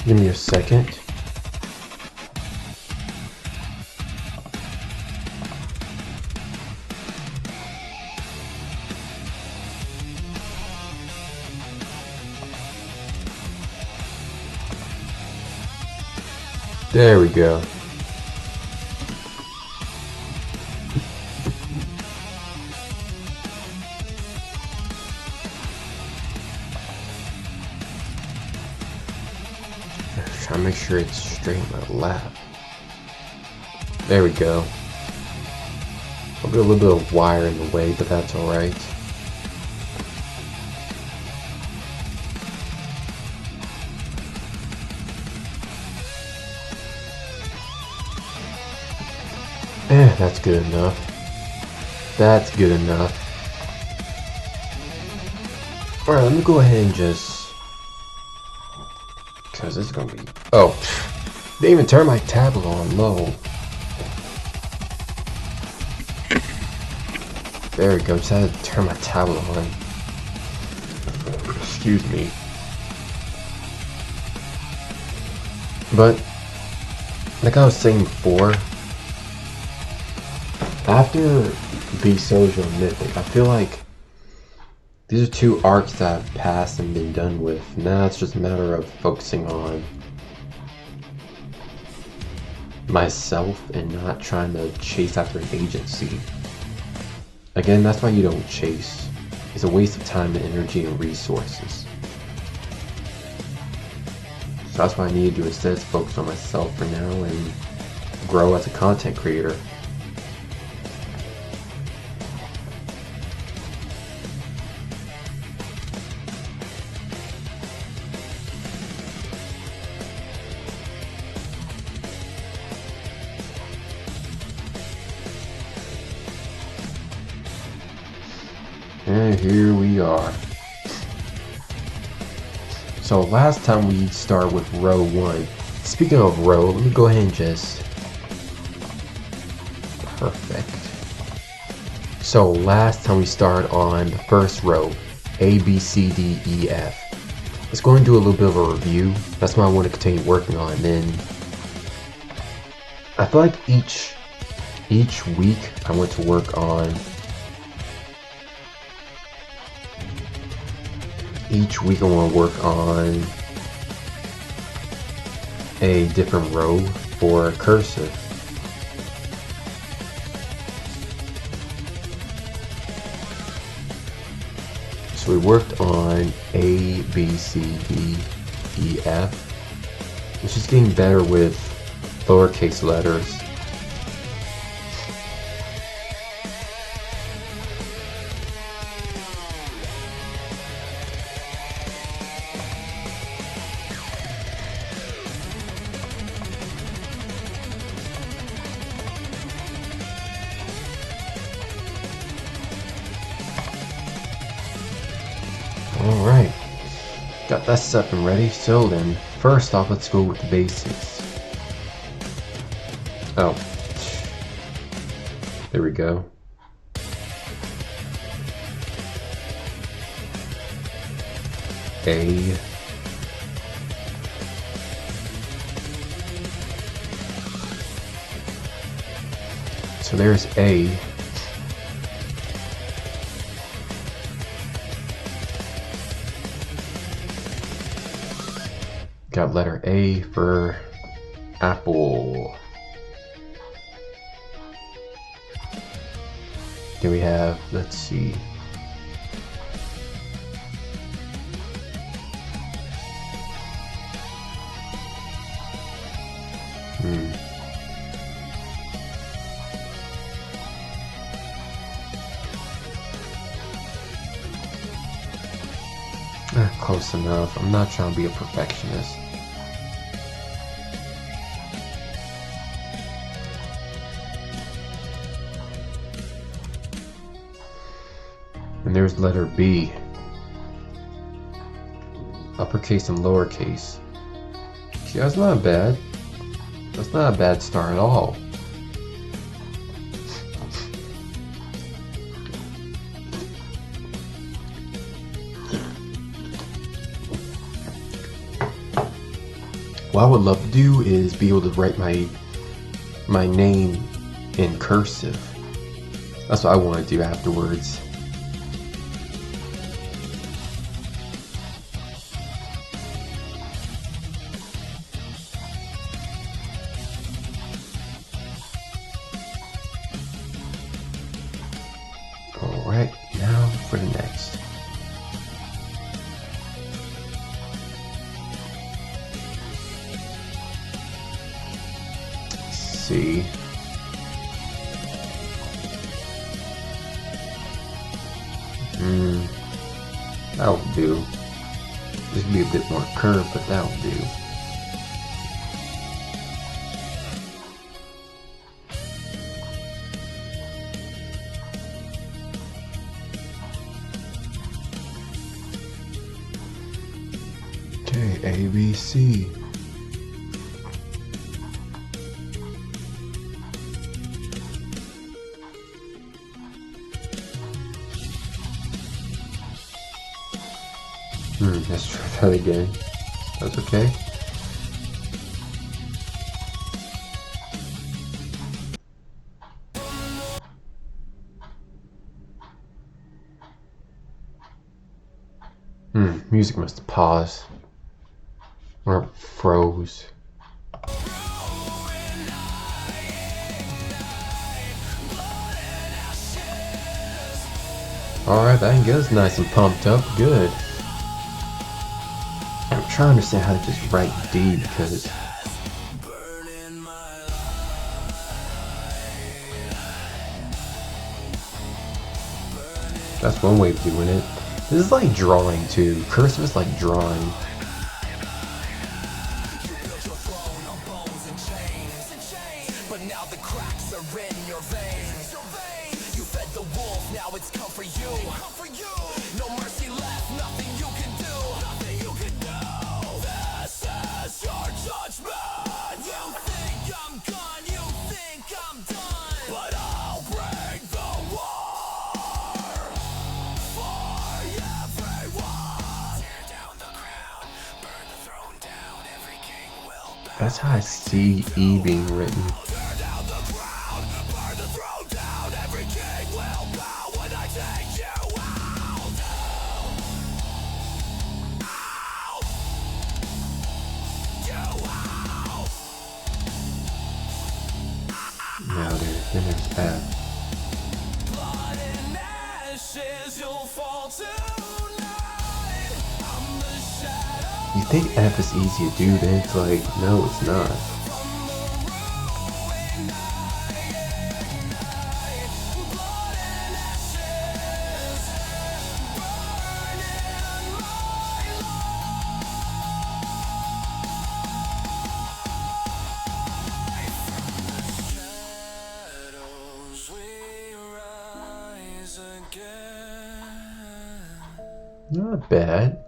Give me a second. There we go. Try to make sure it's straight on my lap. There we go. I'll get a little bit of wire in the way, but that's alright. That's good enough. That's good enough. Alright, let me go ahead and just... Because this is going to be... Oh, they even turned my tablet on low. There we go, just had to turn my tablet on. Excuse me. But, like I was saying before, after Beast Soldier and Mythic, I feel like these are two arcs that I've passed and been done with. Now it's just a matter of focusing on myself and not trying to chase after an agency. Again, that's why you don't chase. It's a waste of time and energy and resources. So that's what I need to do instead, is focus on myself for now and grow as a content creator. And here we are. So last time we started with row 1. Speaking of row, let me go ahead and just... Perfect. So last time we started on the first row, A, B, C, D, E, F. Let's go and do a little bit of a review. That's what I want to continue working on. And then I feel like each week I want to work on... Each week I want to work on a different row for Cursive. So we worked on A, B, C, D, E, F, which is getting better with lowercase letters. Alright, got that set and ready. So then, first off, let's go with the basics. Oh, there we go. A. So there's A. Got letter A for apple. Then we have, let's see. Close enough. I'm not trying to be a perfectionist. And there's letter B. Uppercase and lowercase. See, that's not bad. That's not a bad start at all. What I would love to do is be able to write my name in cursive. That's what I want to do afterwards. Alright, now for the next. See. That'll do. This will be a bit more curved, but that'll do. Okay, A, B, C. Let's try that again. That's okay. Music must have paused. Or froze. Alright, that can get us nice and pumped up. Good. I'm trying to understand how to just write D because that's one way of doing it. This is like drawing too. Cursive is like drawing. That's how I see E being written. Now there's F. You think F is easy to do, then it's like, no, it's not. Not bad.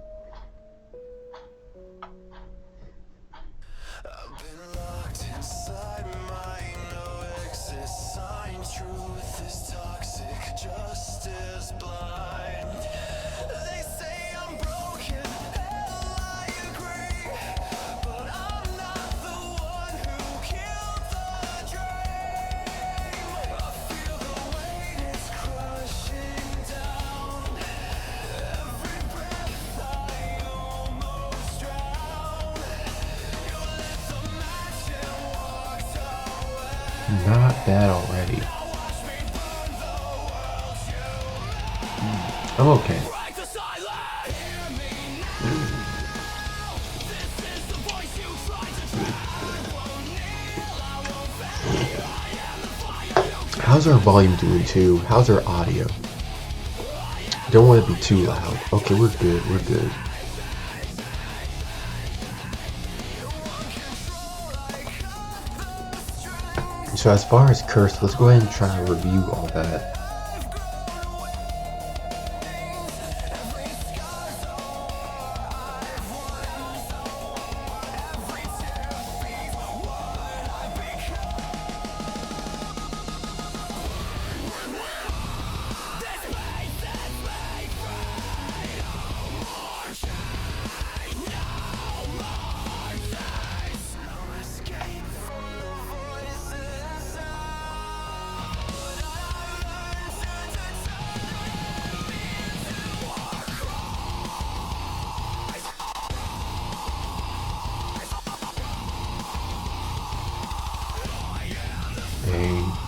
Not bad already. I'm okay. How's our volume doing too? How's our audio? Don't want to be too loud. Okay, we're good, we're good. So as far as curse, let's go ahead and try to review all that.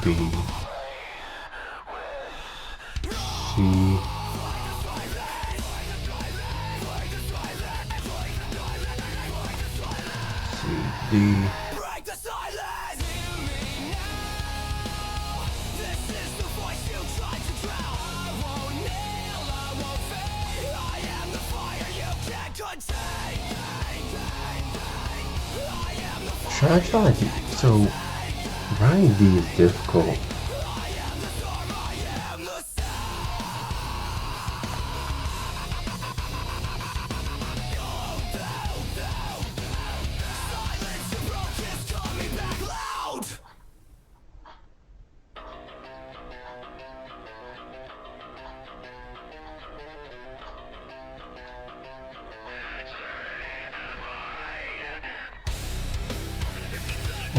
B, C, C, D, try to, so writing D is difficult.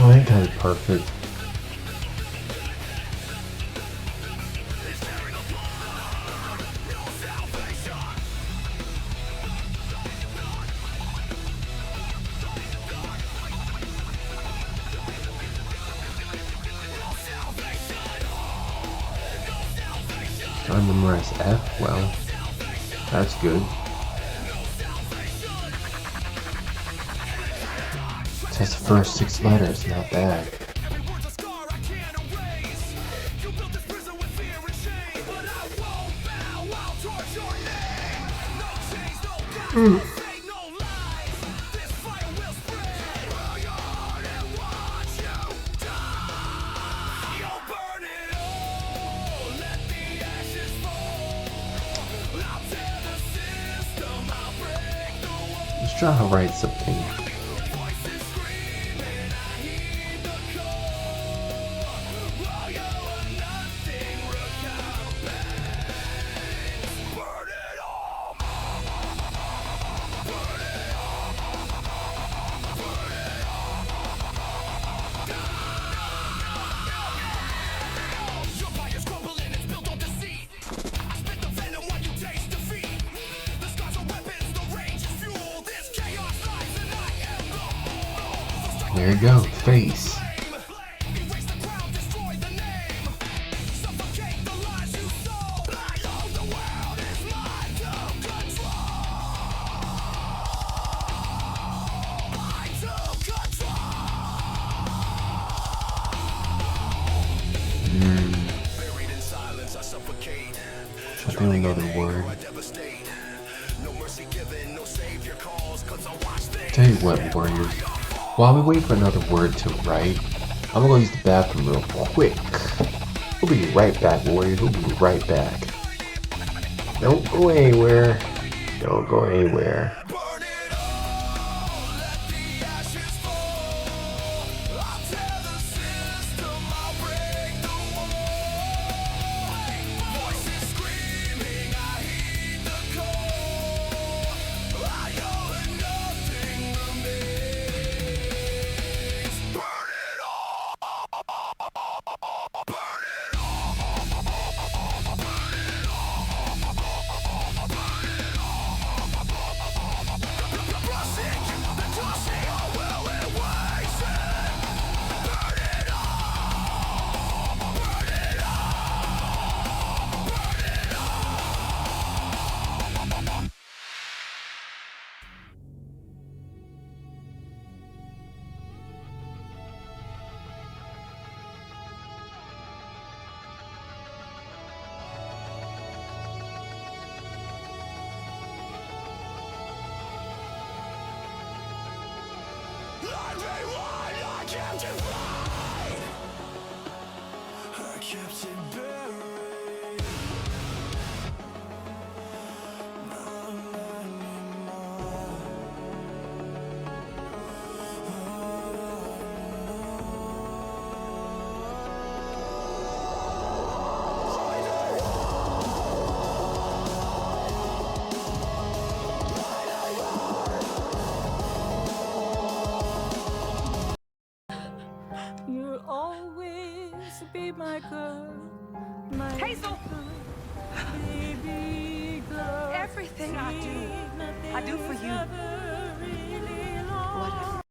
Oh, that guy's perfect. I memorize F well. That's good. That's the first 6 letters, not bad. Let's try to write something. There you go, face. I think another word. Tell you what, Warriors. While we wait for another word to write, I'm gonna use the bathroom real quick. We'll be right back, Warriors. We'll be right back. Don't go anywhere. Don't go anywhere. You'll always be my girl, my Hazel! baby girl. Everything I do for you. What?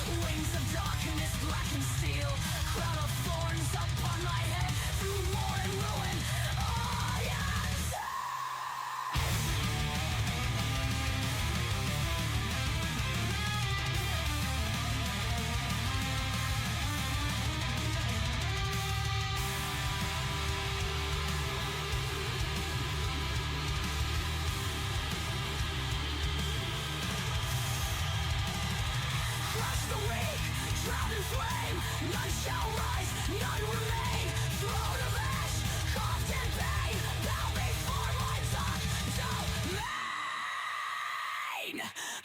Wings of darkness, black and steel. Crown of thorns upon my head. Through war and ruin, I am crush the weak, drown in flame. None shall rise, none remain. Throne of ash, carved in pain. Bow before my dark domain.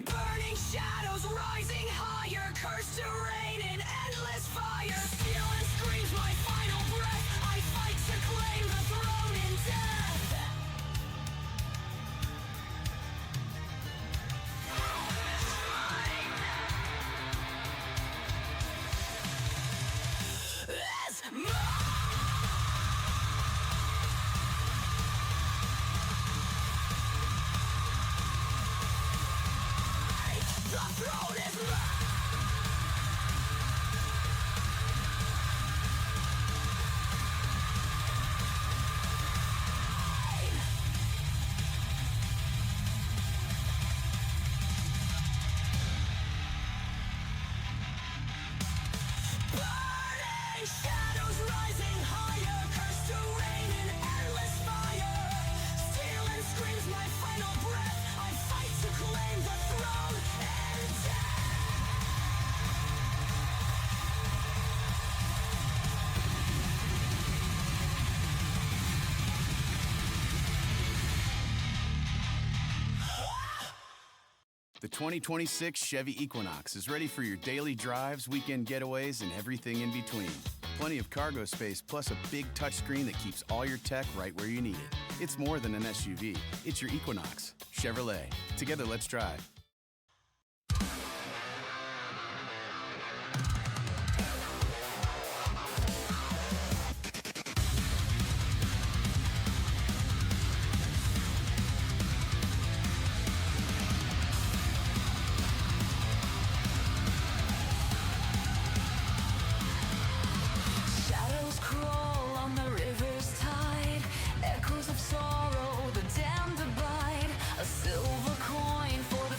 Burning shadows rising higher, cursed to reign in endless fire. Steel and screams my final breath. I fight to claim the throne in death. Is mine. The throne is mine. Burning shadows rising higher, cursed to reign in endless fire. Steel and screams my final breath. I fight to claim the throne and The 2026 Chevy Equinox is ready for your daily drives, weekend getaways, and everything in between. Plenty of cargo space, plus a big touchscreen that keeps all your tech right where you need it. It's more than an SUV. It's your Equinox. Chevrolet. Together, let's drive. shadows crawl on the river's tide. Echoes of sorrow, the damned abide. A silver coin for the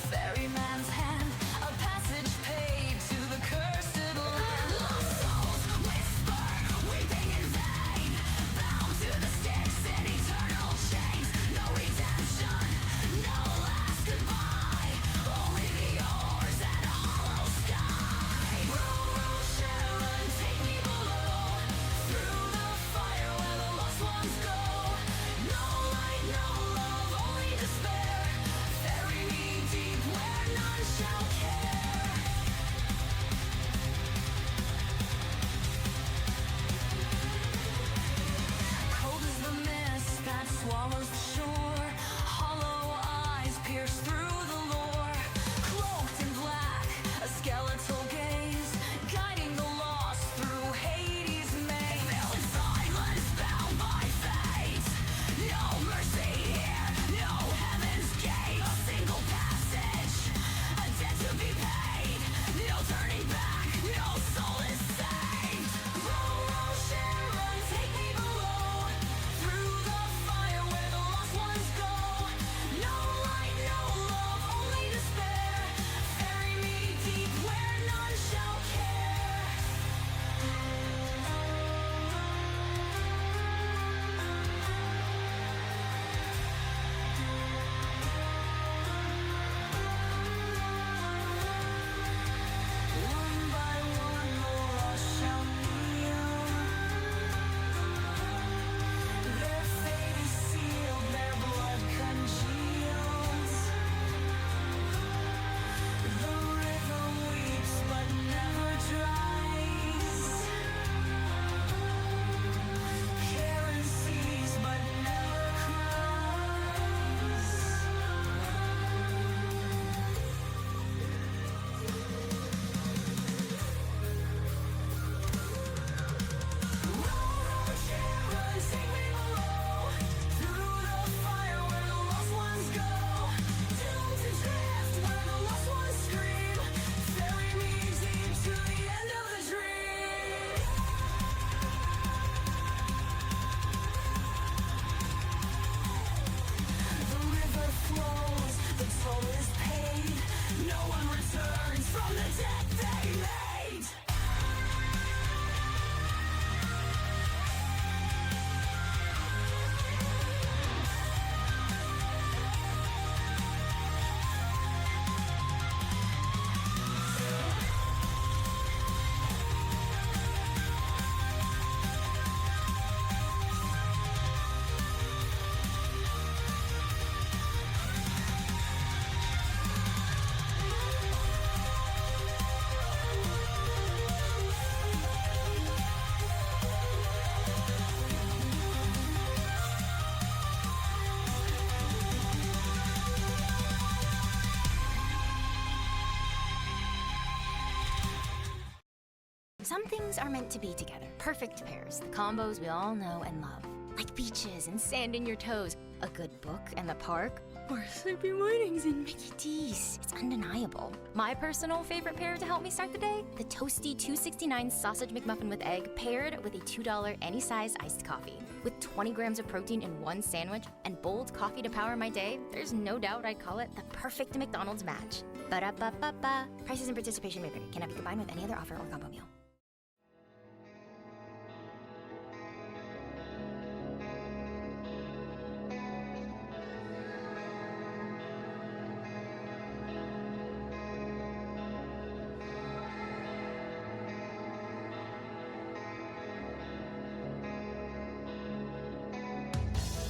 Some things are meant to be together. Perfect pairs, the combos we all know and love. Like beaches and sand in your toes, a good book and the park, or sleepy mornings and Mickey D's. It's undeniable. My personal favorite pair to help me start the day? The toasty $2.69 sausage McMuffin with egg paired with a $2 any size iced coffee. With 20 grams of protein in one sandwich and bold coffee to power my day, there's no doubt I'd call it the perfect McDonald's match. Ba-da-ba-ba-ba. Prices and participation may vary. Cannot be combined with any other offer or combo meal.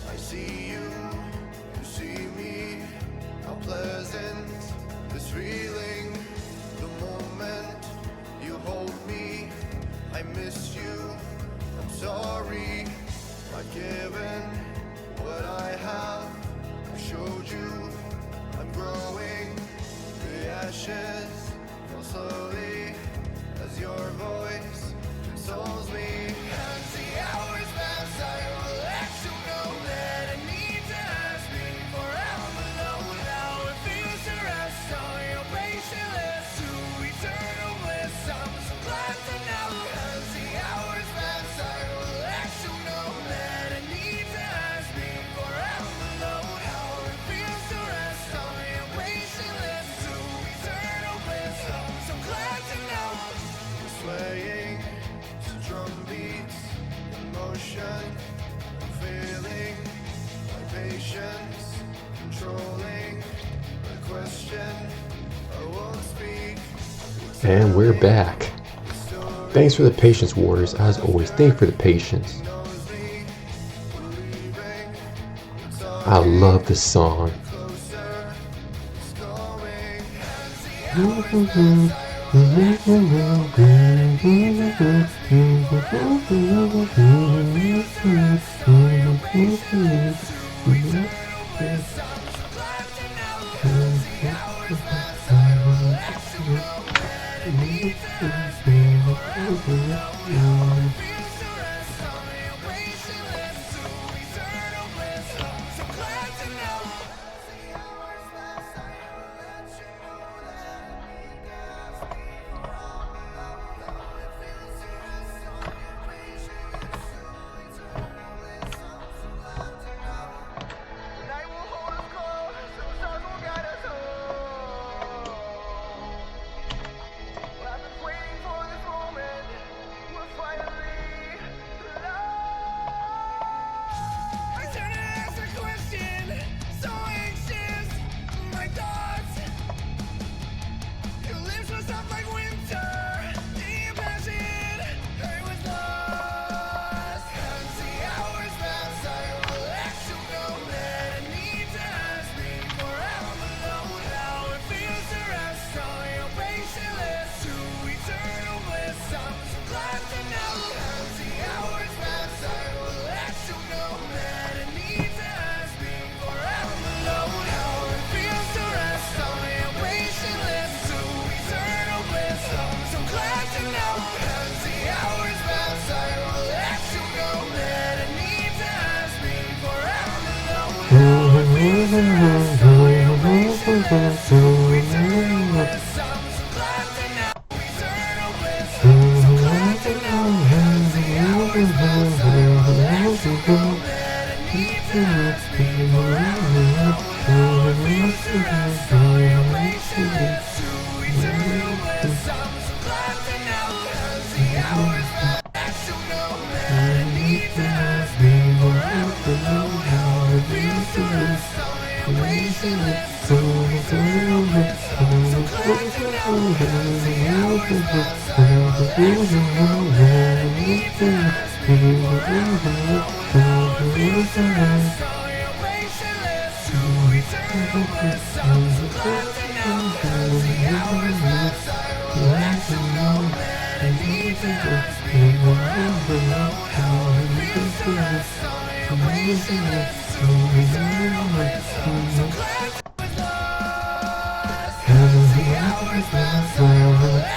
I see you, you see me, how pleasant this feeling. The moment you hold me, I miss you, I'm sorry. I've given what I have, I showed you, I'm growing. The ashes fall slowly as your voice consoles me. As the hours pass, I will let you know that I need to ask me for I'm alone. How it feels to rest on your patient lips to eternal bliss. I'm so glad to know. As the hours pass, I will let you know that I need to ask me for I'm alone. How it feels to rest on your patient lips to eternal bliss. I'm so glad to know. Swaying to drum beats in motion, feeling my patience, controlling the question. I won't speak. And we're back. Thanks for the patience, Warriors. As always, thank you for the patience. Knows me, believing it's all I love this song. closer. It's going as the hours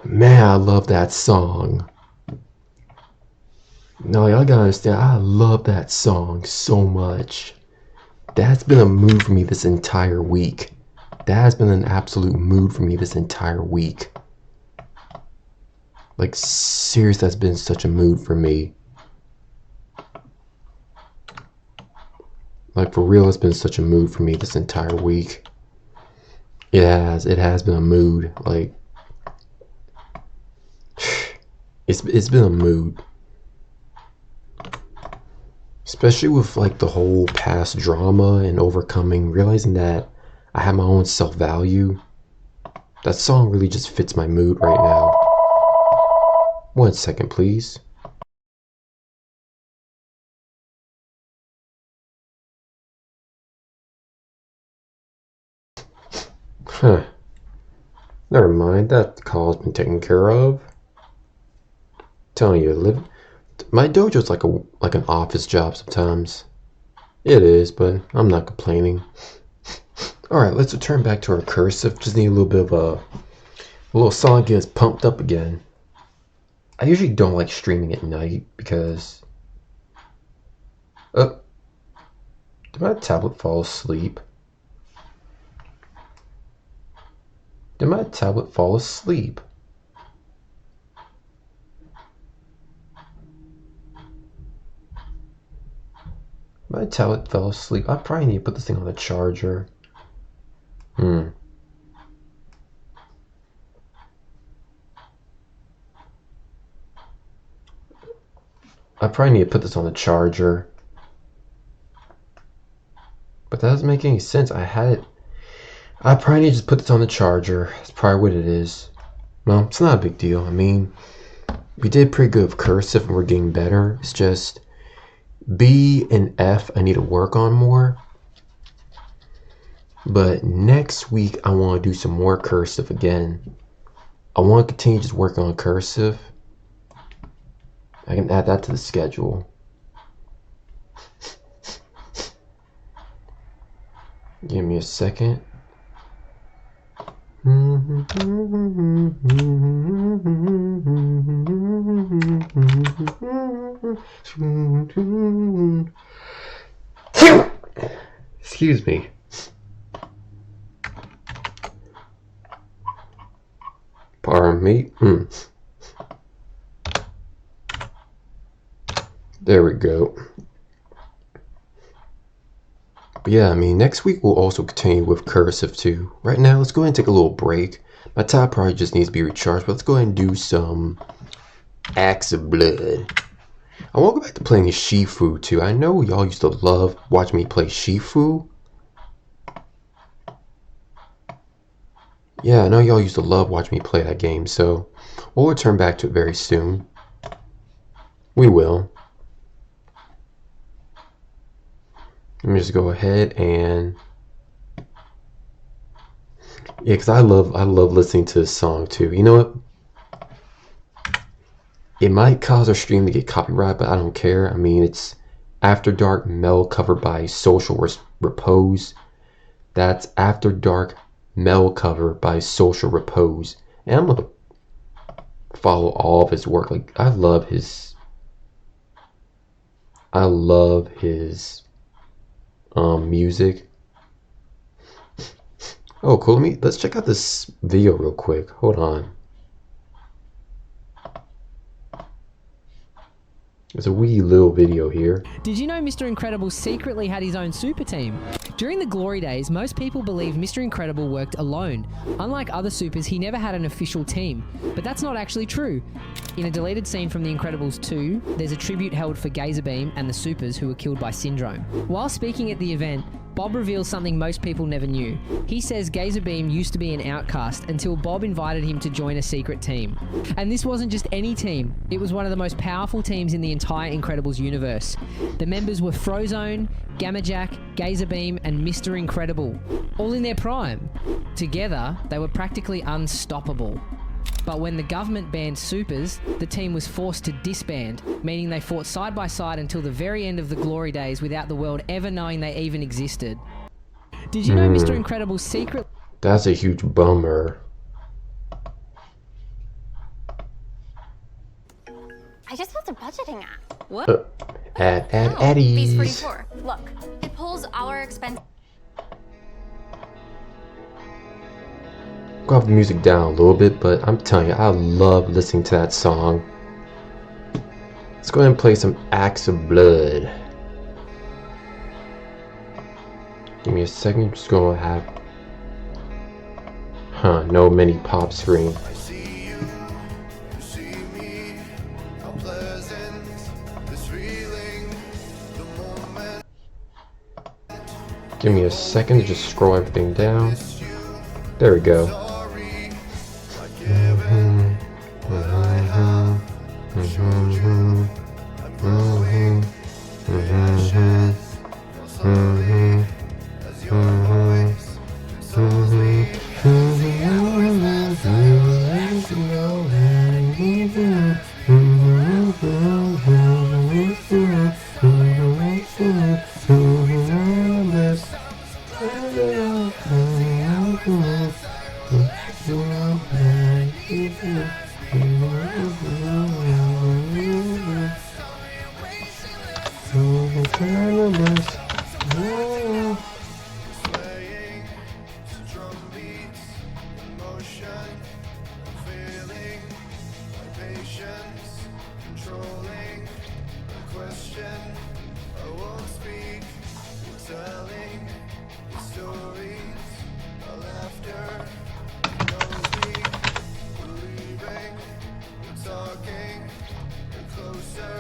Man, I love that song. No, y'all gotta understand, I love that song so much. That's been a mood for me this entire week. That has been an absolute mood for me this entire week. Like, seriously, that's been such a mood for me. Like, for real, it's been such a mood for me this entire week. It has been a mood. Like, it's been a mood. Especially with, like, the whole past drama and overcoming, realizing that I have my own self-value. That song really just fits my mood right now. 1 second, please. Huh. Never mind, that call's been taken care of. Telling you, my dojo's like an office job sometimes. It is, but I'm not complaining. Alright, let's return back to our cursive. Just need a little bit of a little song gets pumped up again. I usually don't like streaming at night because... did my tablet fall asleep? Did my tablet fall asleep? My tablet fell asleep. I probably need to put this thing on the charger. I probably need to put this on the charger. But that doesn't make any sense. I probably need to just put this on the charger. That's probably what it is. Well, it's not a big deal. I mean, we did pretty good with cursive and we're getting better. It's just B and F I need to work on more. But next week I want to do some more cursive again. I want to continue just working on cursive. I can add that to the schedule. Give me a second. Excuse me. Pardon me. There we go. But yeah, I mean, next week we'll also continue with cursive too. Right now, let's go ahead and take a little break. My tab probably just needs to be recharged, but let's go ahead and do some Acts of Blood. I want to go back to playing Shifu too. I know y'all used to love watching me play Shifu. Yeah, I know y'all used to love watching me play that game, so we'll return back to it very soon. We will. Let me just go ahead and... Yeah, because I love listening to this song too. You know what? It might cause our stream to get copyright, but I don't care. I mean, it's After Dark Mel covered by Social Repose. That's After Dark Mel cover by Social Repose, and I'm gonna follow all of his work. Like I love his music. Oh, cool. Let's check out this video real quick. Hold on. There's a wee little video here. Did you know Mr. Incredible secretly had his own super team? During the glory days, most people believed Mr. Incredible worked alone. Unlike other supers, he never had an official team. But that's not actually true. In a deleted scene from The Incredibles 2, there's a tribute held for Gazerbeam and the supers who were killed by Syndrome. While speaking at the event, Bob reveals something most people never knew. He says Gazerbeam used to be an outcast until Bob invited him to join a secret team. And this wasn't just any team, it was one of the most powerful teams in the entire Incredibles universe. The members were Frozone, Gammajack, Gazerbeam, and Mr. Incredible, all in their prime. Together, they were practically unstoppable. But when the government banned supers, the team was forced to disband, meaning they fought side by side until the very end of the glory days without the world ever knowing they even existed. Did you know Mr. Incredible's secret... That's a huge bummer. I just built a budgeting app. What? Add Oh, Eddies. Phase 44. Look, it pulls our expense. Go have the music down a little bit, but I'm telling you, I love listening to that song. Let's go ahead and play some Acts of Blood. Give me a second, I'm just gonna have... no mini pop screen. I see you see me. How pleasant this feeling. The moment Give me a second to just scroll everything down. There we go. sorry. I've given what I have. Showed you I'm growing. Reactions feel sorry. As your voice consoles me. Playing drum beats in motion, feeling my patience, controlling the question. I won't speak, telling the stories, the laughter knows me, believing we're talking, we're closer,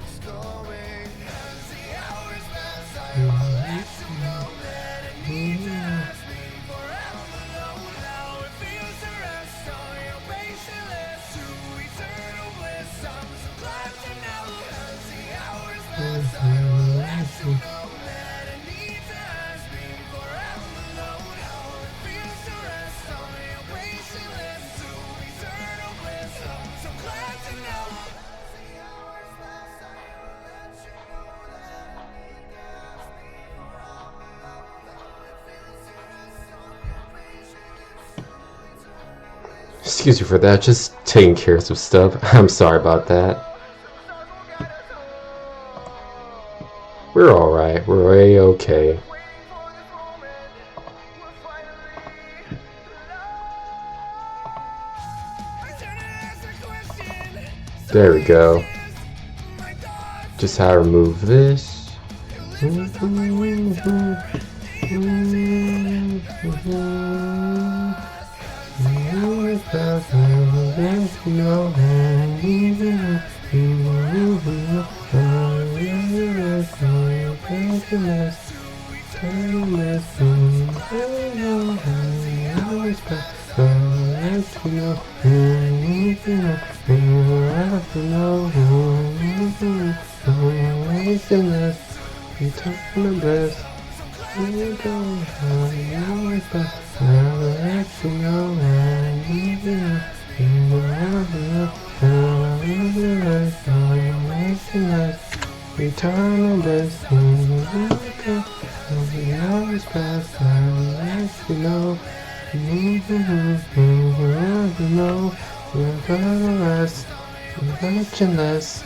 it's going. As the hours pass, I will let you know that I need to ask me for how alone how it feels to rest on your patient lips to eternal bliss. I'm so glad to know. As the hours pass, I will let you know that I need to ask me for how alone how it feels to rest on your patient lips to eternal bliss. I'm so glad to know. As the hours pass, I will let you know that I need to ask me for how alone how it feels to rest on your patient lips to eternal bliss. Excuse me for that, just taking care of some stuff. I'm sorry about that. We're alright, we're A-okay. There we go. Just how to remove this. Eternal bliss. always pass, you know. You know, you're gonna rest, you're gonna chinless.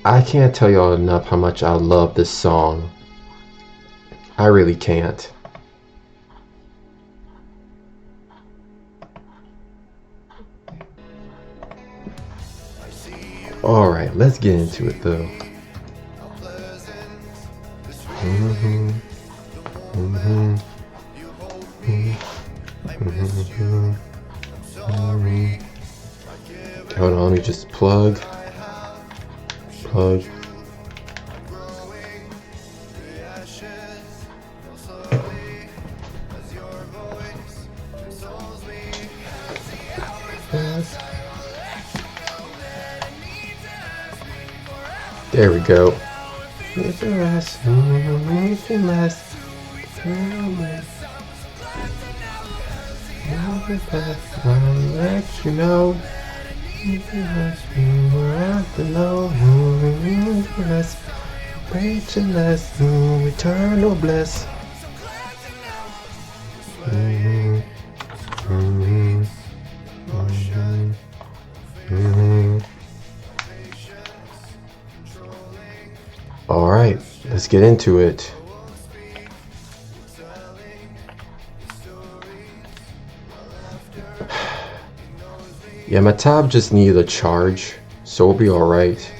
I can't tell y'all enough how much I love this song. I really can't. Alright, let's get into it though. Hold on, let me just plug. There we go. Let you know. Eternal bliss. All right, let's get into it. Yeah, my tab just needed a charge, so we'll be all right.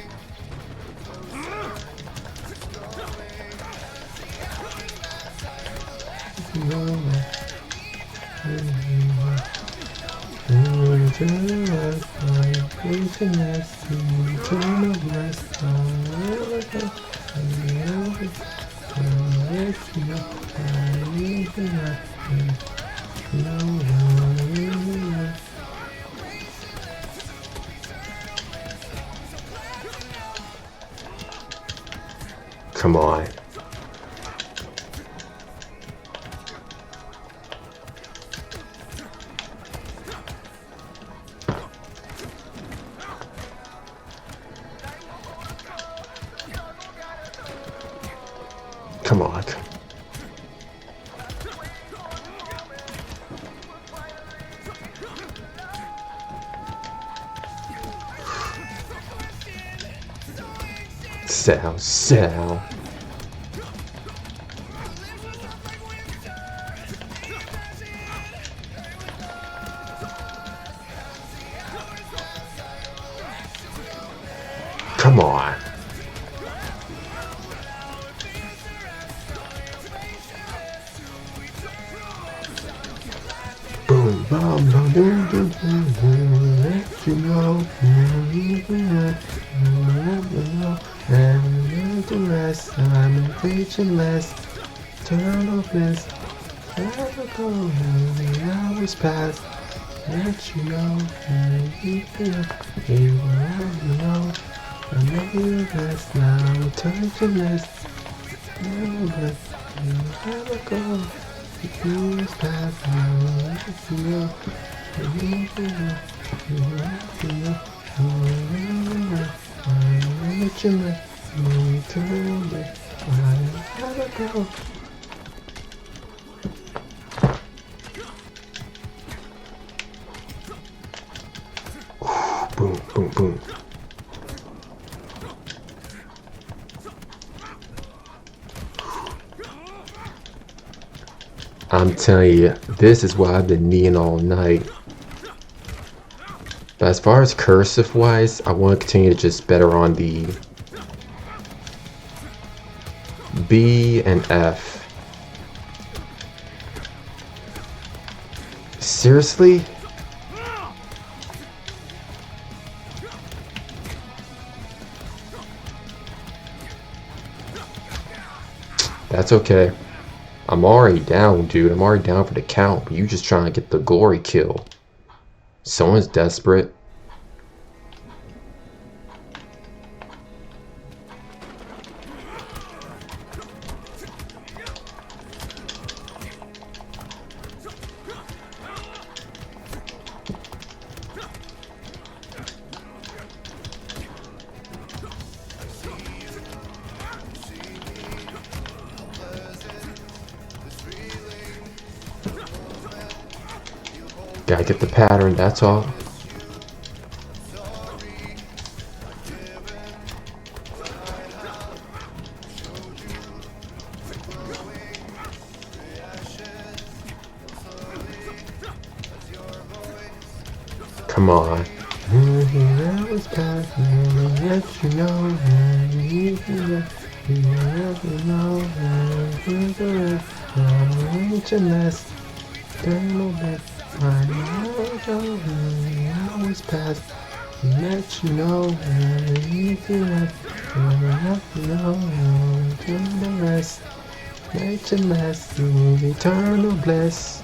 Come on. Come on. Sal. Come on. Boom, boom, boom, boom, boom, boom, let you know, and the rest, I'm preaching less, eternal bliss, never go, the hours pass, let you know, you know, I made you rest now, turn to less, never go. Years pass now, you know, boom, boom, boom. I'm telling you, this is what I've been needing all night. But as far as cursive wise, I want to continue to just better on the B and F. Seriously? That's okay. I'm already down, dude. I'm already down for the count. But you just trying to get the glory kill. Someone's desperate. Gotta get the pattern, that's all. Come on. That was past, let you know. You never know. HMS, turn no back. I was past, let you know. You never know. Turn the rest. HMS, eternal bliss.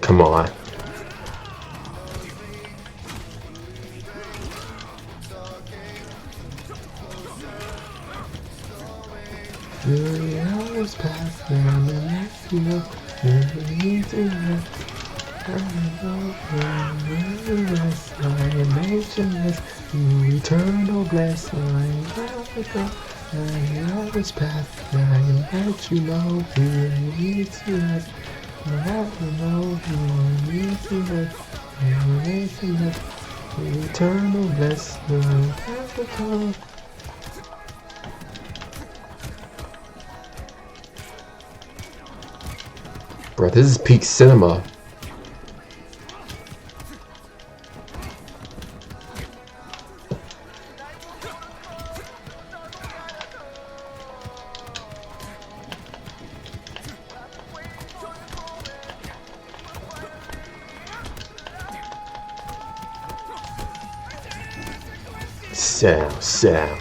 Come on. The hours pass and the next you know, never need to rest. I am HMS, you eternal bless. I hours pass and I let you know, you need to rest. I have to know you need to rest. HMS, you eternal bless. Bro, this is peak cinema. Sound.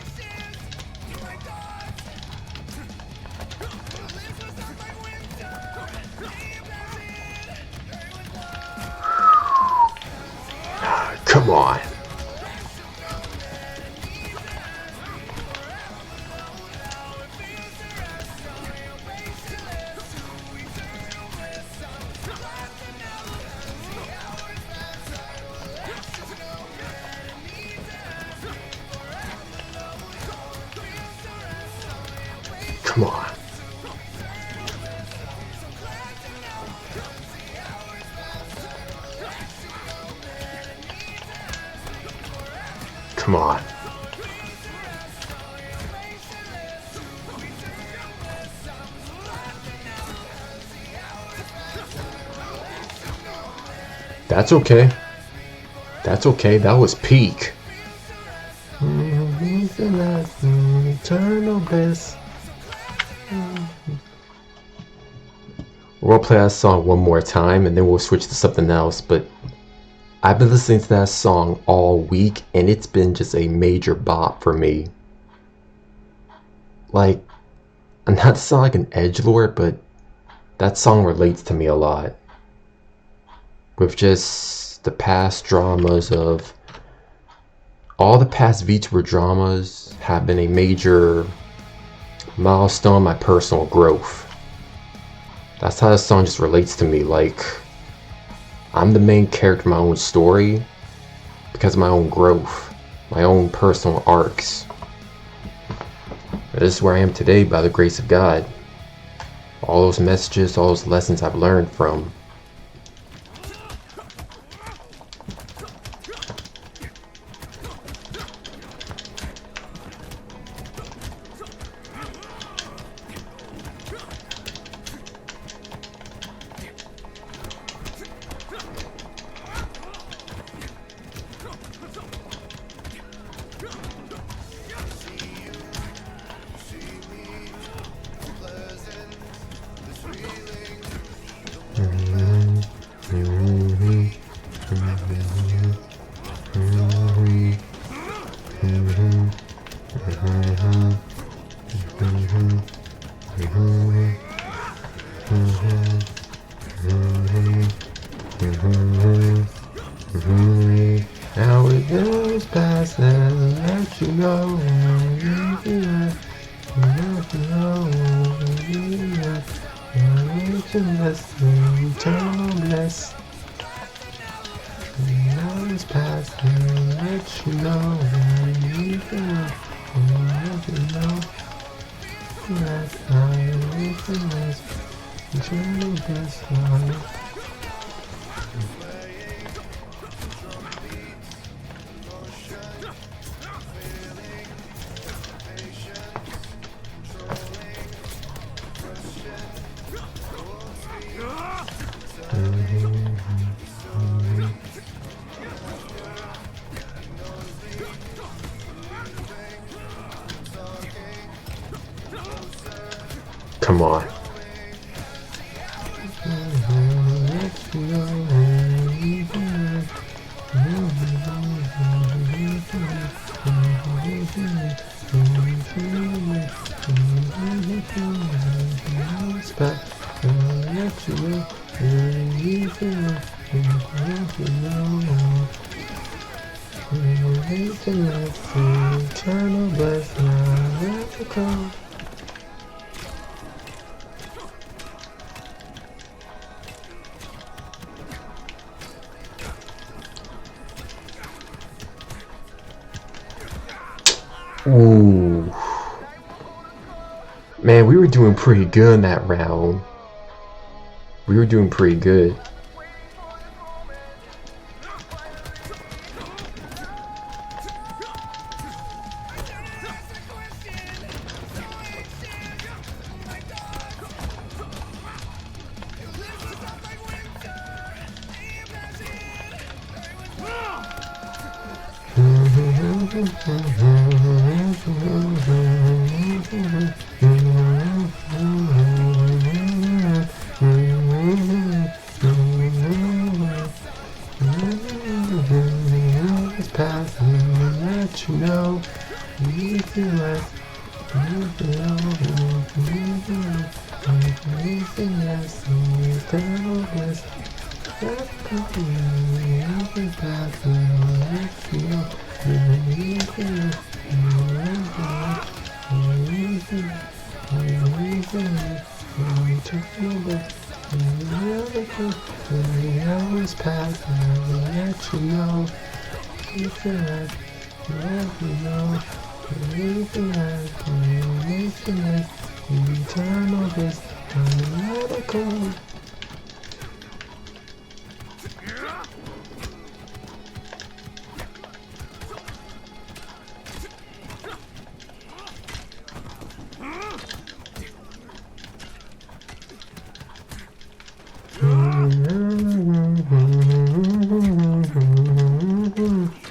Come on. Come on. Come on. That's okay. That's okay. That was peak. Eternal bliss. We'll play that song one more time and then we'll switch to something else, but I've been listening to that song all week and it's been just a major bop for me. Like, not to sound like an edgelord, but that song relates to me a lot. With just the past dramas of all the past Vtuber dramas have been a major milestone in my personal growth. That's how this song just relates to me. Like, I'm the main character in my own story because of my own growth, my own personal arcs. This is where I am today by the grace of God. All those messages, all those lessons I've learned from. Now it goes past and let you know. Infinite, eternal bliss. Hours past, I'll let you know. Infinite, let you know. Last night, infinite, eternal bliss. Come on. Eternal blessing. Ooh. Man, we were doing pretty good in that round. We were doing pretty good. Let you know,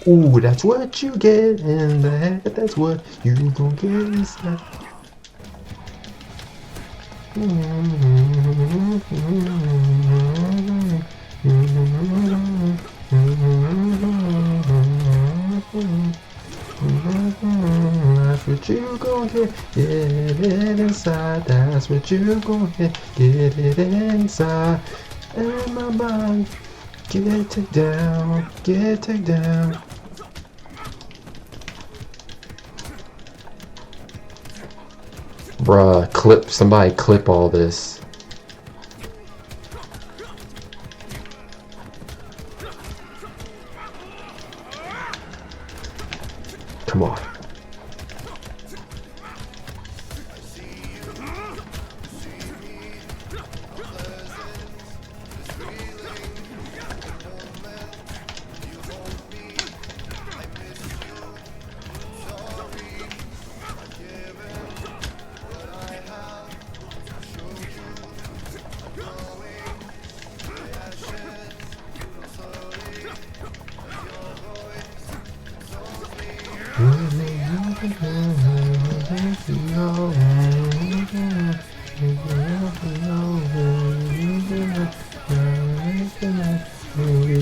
ooh, that's what you get in the head, that's what you gon' get inside. That's what you gon' get it inside. That's what you gon' get it inside. And my mind, get it down, get it down. Bruh, somebody clip all this. Come on.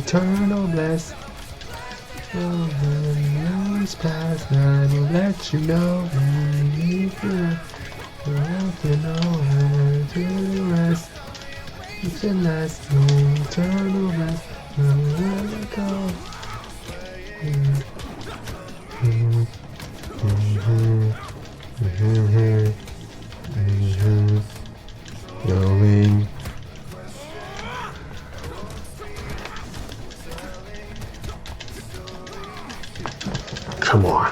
Eternal bless. Years past, I will let you know. If you want to know how to the rest. It's a nice eternal bless. I will let it go. Going Come on.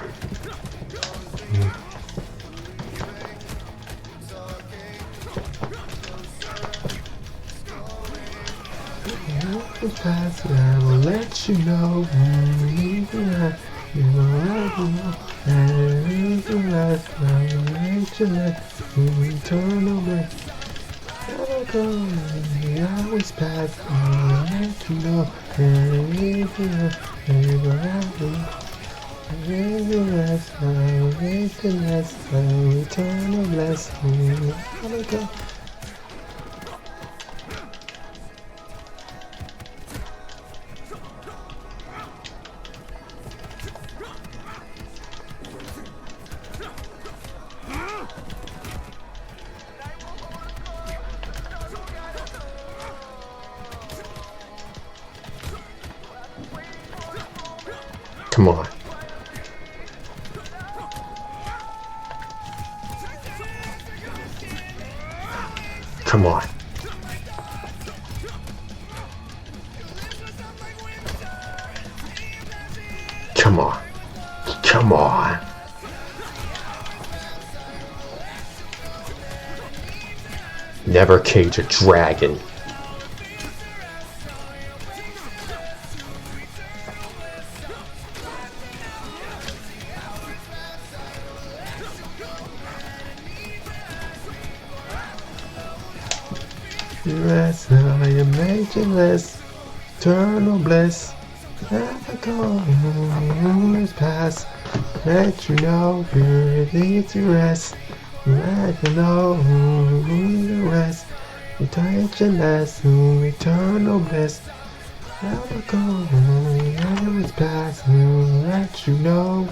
I will let you know. Turn away. The hours pass. I will let you know. Come on. Come on. Come on. Come on. Never cage a dragon. Rest, I am majorless, eternal bliss. Never go, let's pass. Let you know you're ready to rest. Let you know the rest. Eternalness, eternal bliss. Never go, let's pass. Let you know.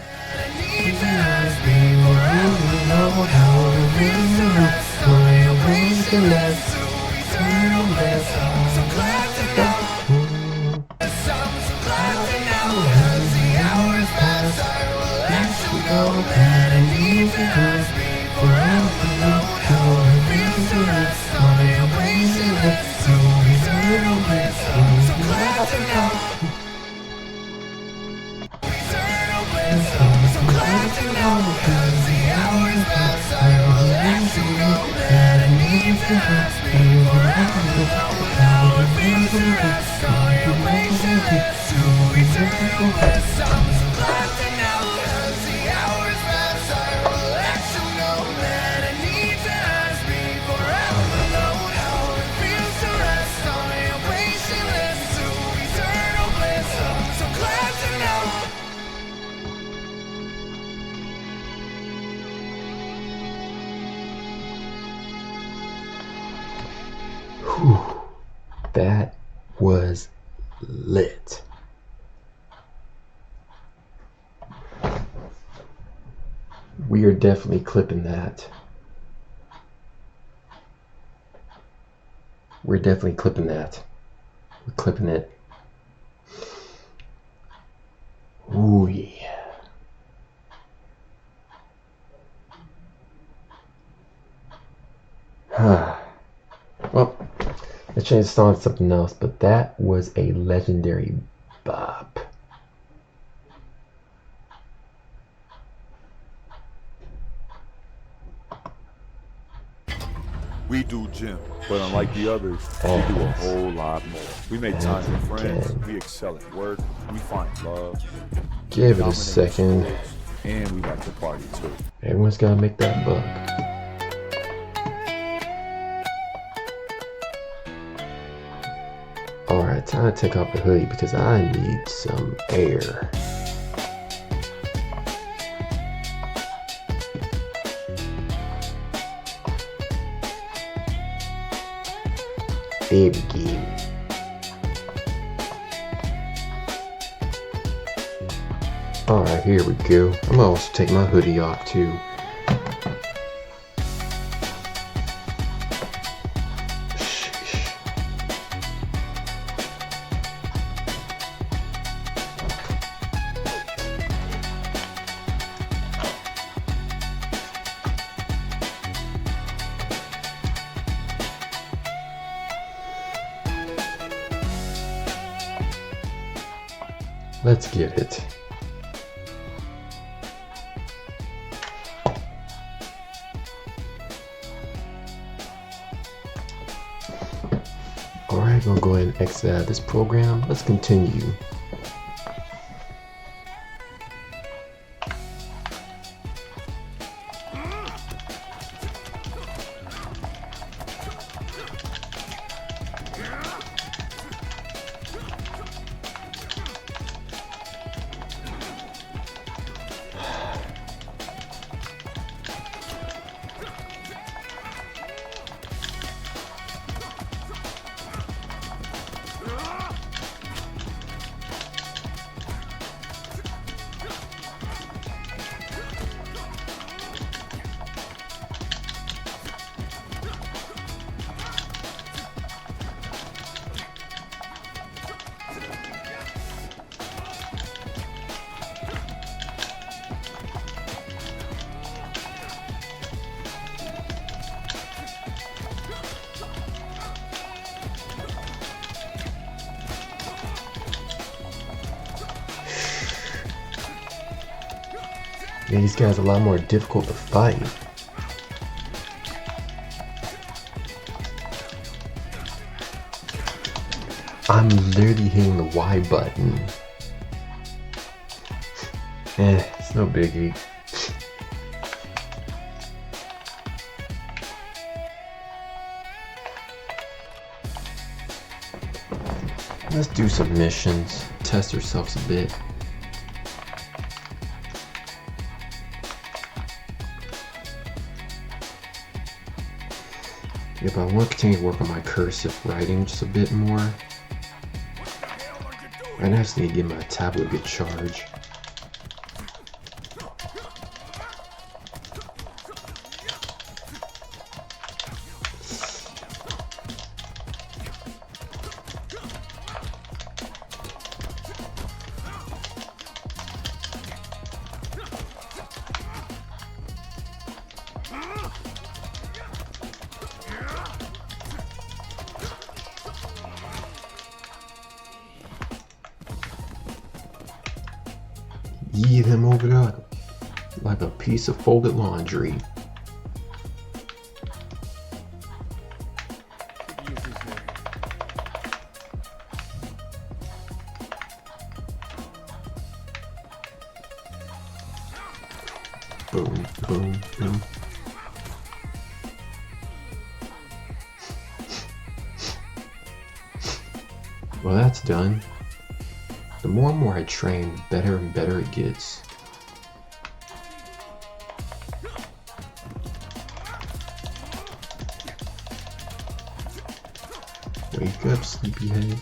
Whew, that was lit. We are definitely clipping that. We're definitely clipping that. We're clipping it. Ooh, yeah. Well, let's change the song to something else, but that was a legendary bop. We do gym, but unlike the others, we do a whole lot more. We make time for friends, we excel at work, we find love. Give it a second. And we like to party too. Everyone's gotta make that buck. Alright, time to take off the hoodie because I need some air. There we go. Alright, here we go. I'm gonna also take my hoodie off too. Sheesh. Let's get it. gonna go ahead and exit out of this program. Let's continue. Yeah, these guys are a lot more difficult to fight. I'm literally hitting the Y button. It's no biggie. Let's do some missions, test ourselves a bit. Yeah, but I want to continue to work on my cursive writing just a bit more. Right now I just need to get my tablet a good charge. Yeet him over there like a piece of folded laundry. Boom, boom, boom. Well, that's done. The more and more I train, better and better it gets. Wake up, sleepyhead.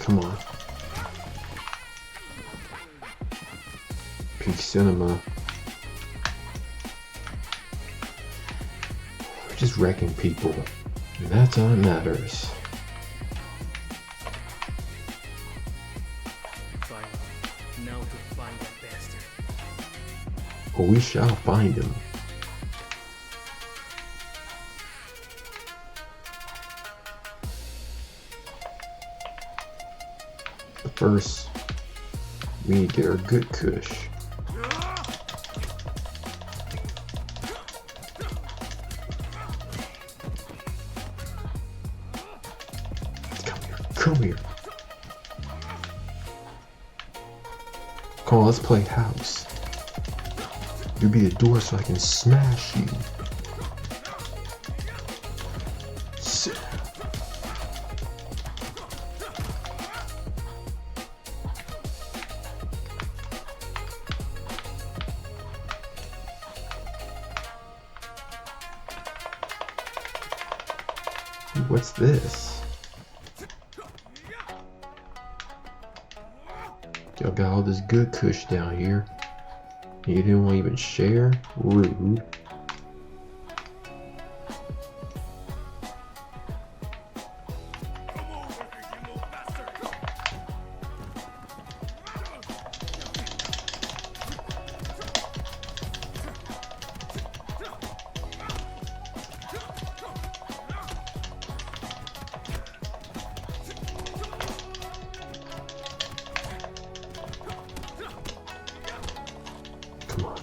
Come on. Peak cinema. We're just wrecking people. And that's all that matters. Finally, now to find that bastard. Or we shall find him. But first, we need to get our good kush. Come here. Come on, let's play house. You be the door so I can smash you. Sit. What's this? Y'all got all this good kush down here. You didn't want to even share? Rude.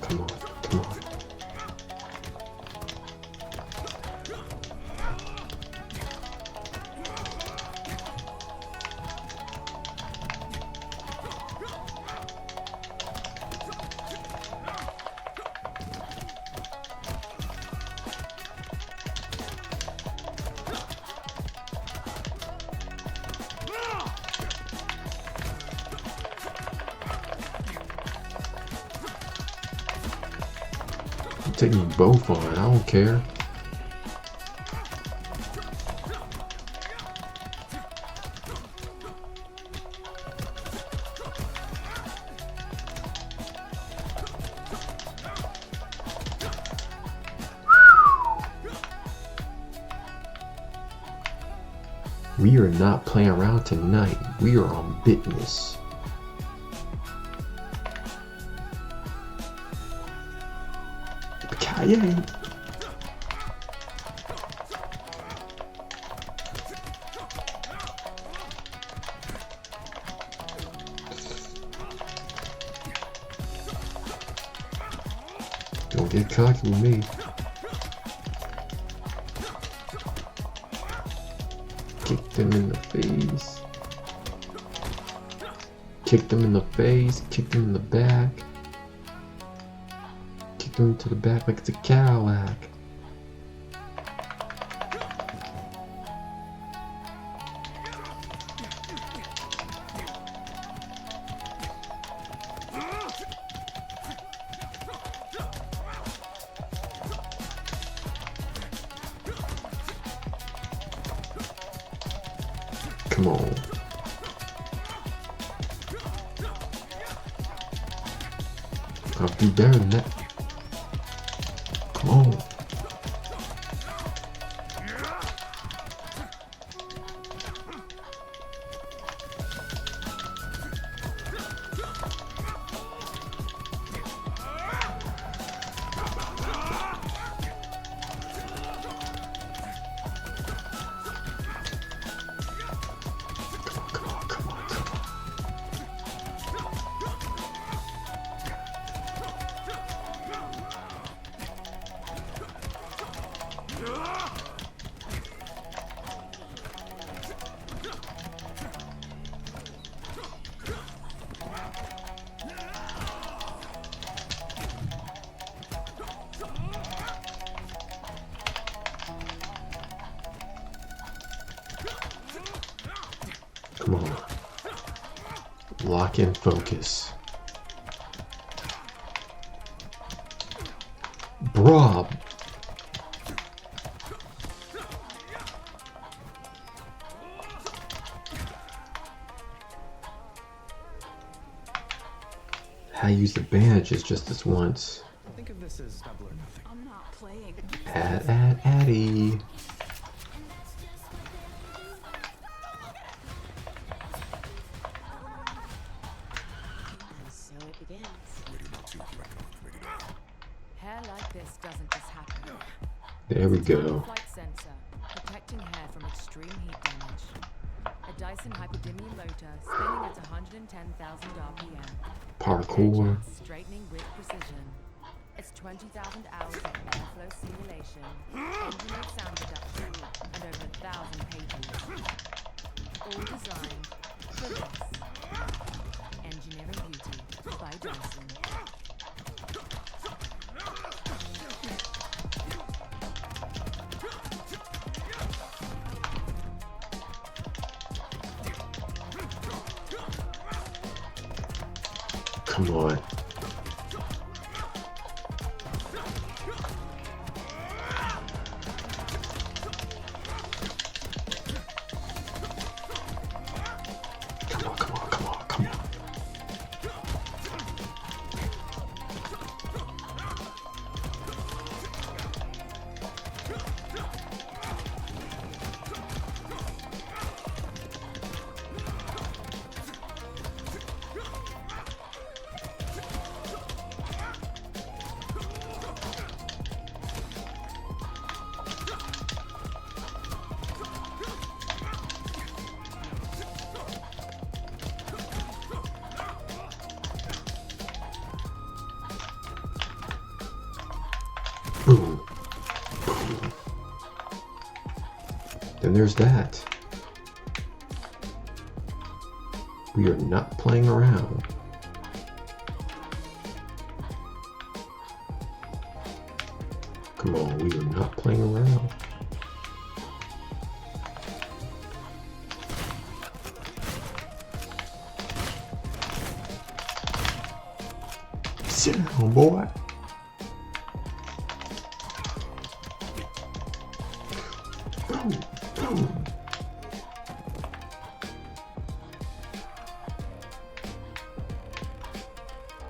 Come on, come on. I'm taking you both on, I don't care. We are not playing around tonight. We are on business. Yay. Don't get cocky with me. Kick them in the face. Kick them in the face. Kick them in the back. Kick them to the back like it's a Cadillac. Come on. I'll do better than that. Come on. Come on. Lock in focus. Bruh. I used the bandages just this once. Think of this as double or nothing. I'm not playing. Addy. So it begins. Hair like this doesn't just happen. There we go. Flight sensor, protecting hair from extreme heat damage. A Dyson Hyperdymium motor spinning at 110,000 RPM. Parkour. Straightening with precision. It's 20,000 hours of airflow simulation, engineered sound reduction, and over 1,000 patents. All designed for this. Engineering beauty by Dyson. Come on. And there's that. We are not playing around. Come on, we are not playing around. Sit down, boy. Boom, boom.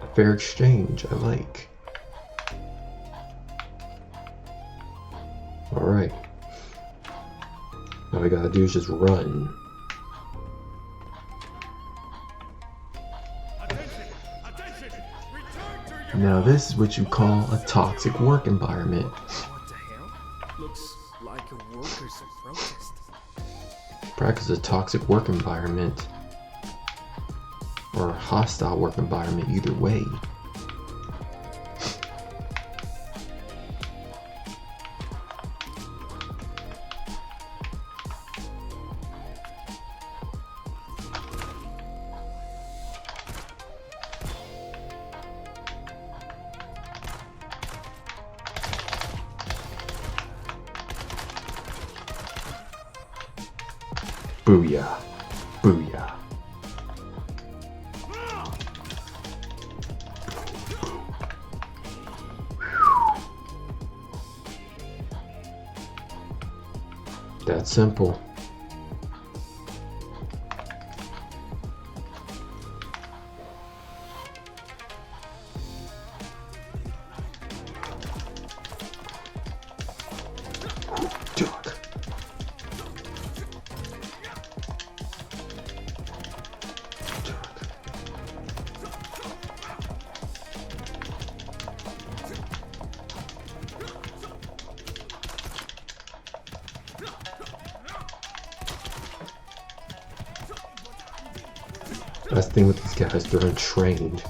A fair exchange, I like. Alright. All we gotta do is just run. Now this is what you call a toxic work environment. What the hell? Looks like a workers' protest. Practice a toxic work environment or a hostile work environment, either way. Booyah. Booyah. That simple. Duck. That's the thing with these guys, they're untrained.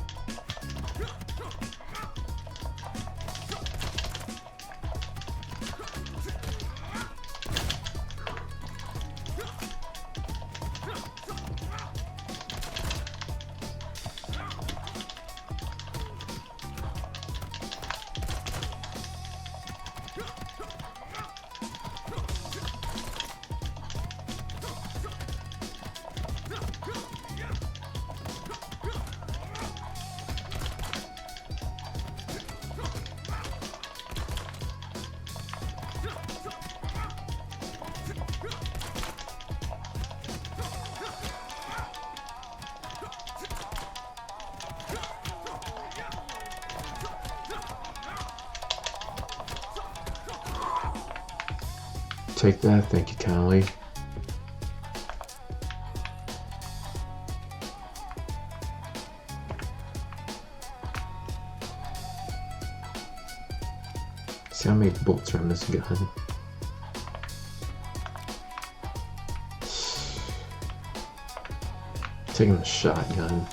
Take that, thank you kindly. See how many bolts are on this gun. Taking the shotgun.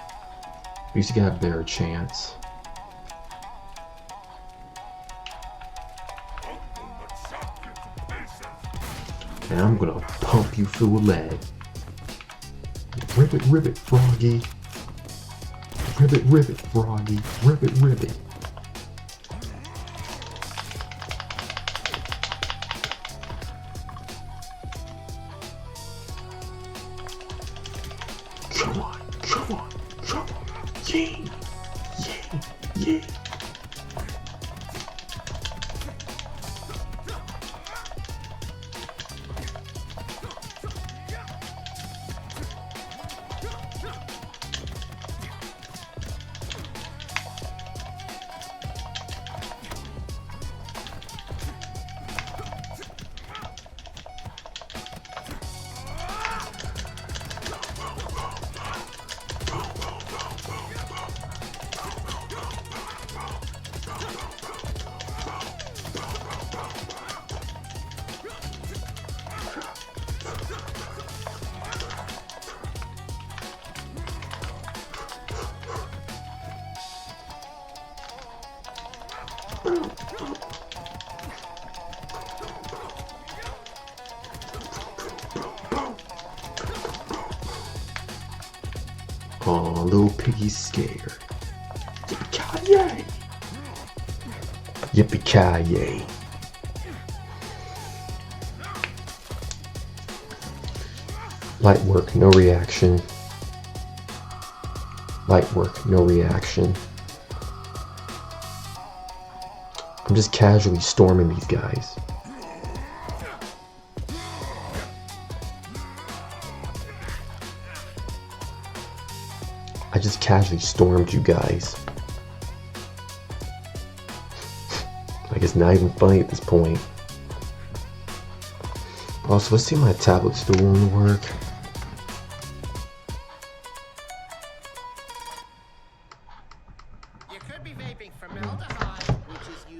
We used to get a better chance. And I'm gonna pump you full of lead. Ribbit, ribbit, froggy. Ribbit, ribbit, froggy. Ribbit, ribbit. Come on, come on, come on. Yeah, yeah, yeah. little piggy's scared. Yippee-ki-yay! Yippee-ki-yay! Light work, no reaction. Light work, no reaction. I'm just casually storming these guys. I just casually stormed you guys. Like it's not even funny at this point. Also, let's see if my tablet still won't work.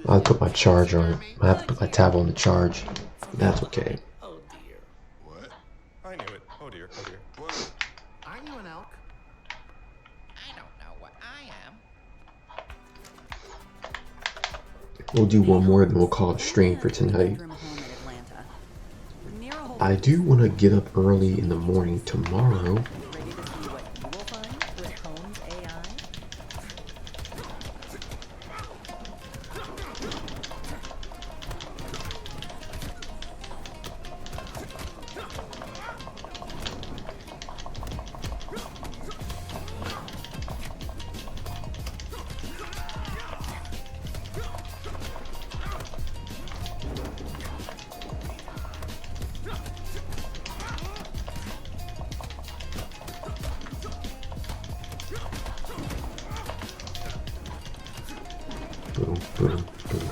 I'll have to put my charge on it. I have to put my tablet on the charge. That's okay. Oh dear. What? I knew it. Oh dear. Oh dear. What? Are you an elk? I don't know what I am. We'll do one more, then we'll call it stream for tonight. I do want to get up early in the morning tomorrow. Boom, boom, boom.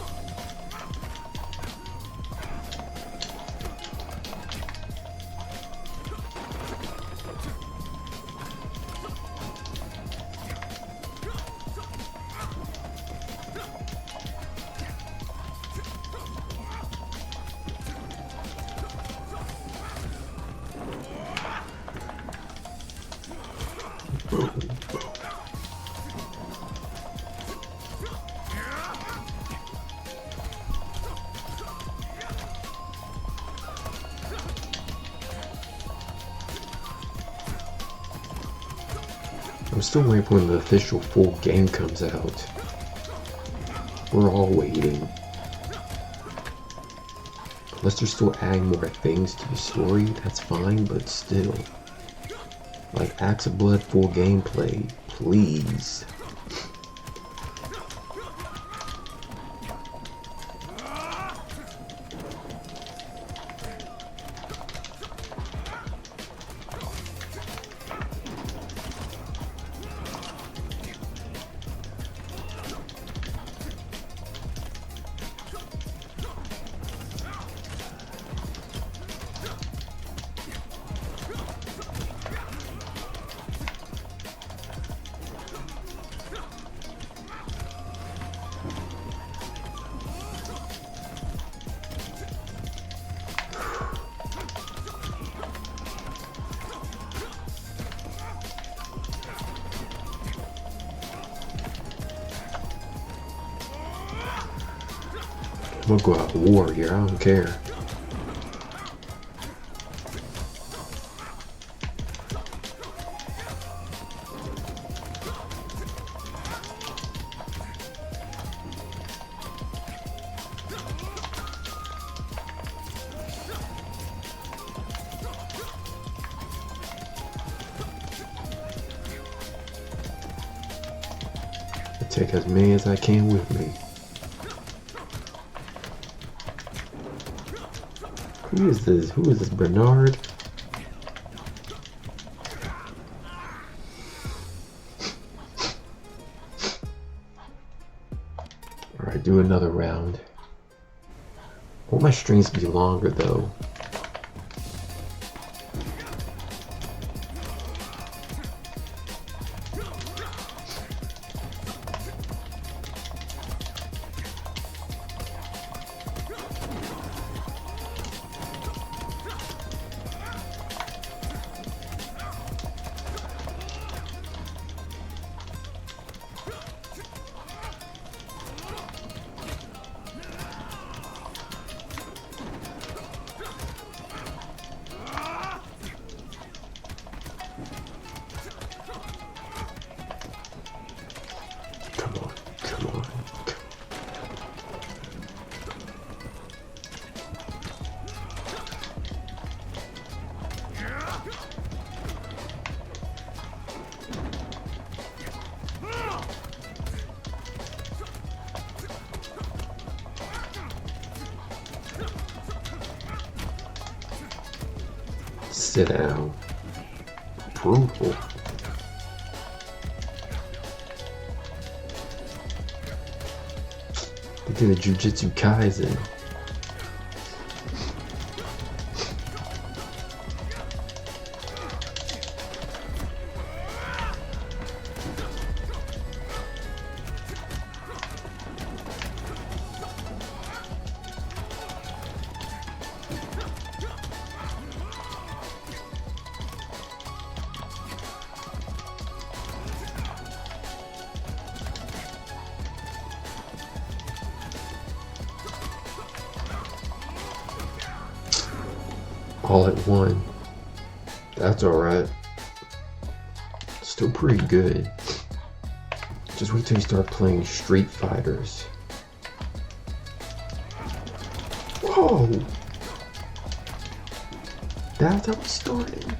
Boom, boom. I'm still waiting for when the official full game comes out. We're all waiting. Unless they're still adding more things to the story, that's fine, but still. Like Axe of Blood full gameplay, please. I'm gonna go out to war here, I don't care. I'll take as many as I can with me. Who is this? Who is this? Bernard? Alright, do another round. I want my strings to be longer though. Sit down. Approval. They did a Jujutsu Kaisen. All at one. That's alright. Still pretty good. Just wait till you start playing Street Fighters. Whoa! That's how it started.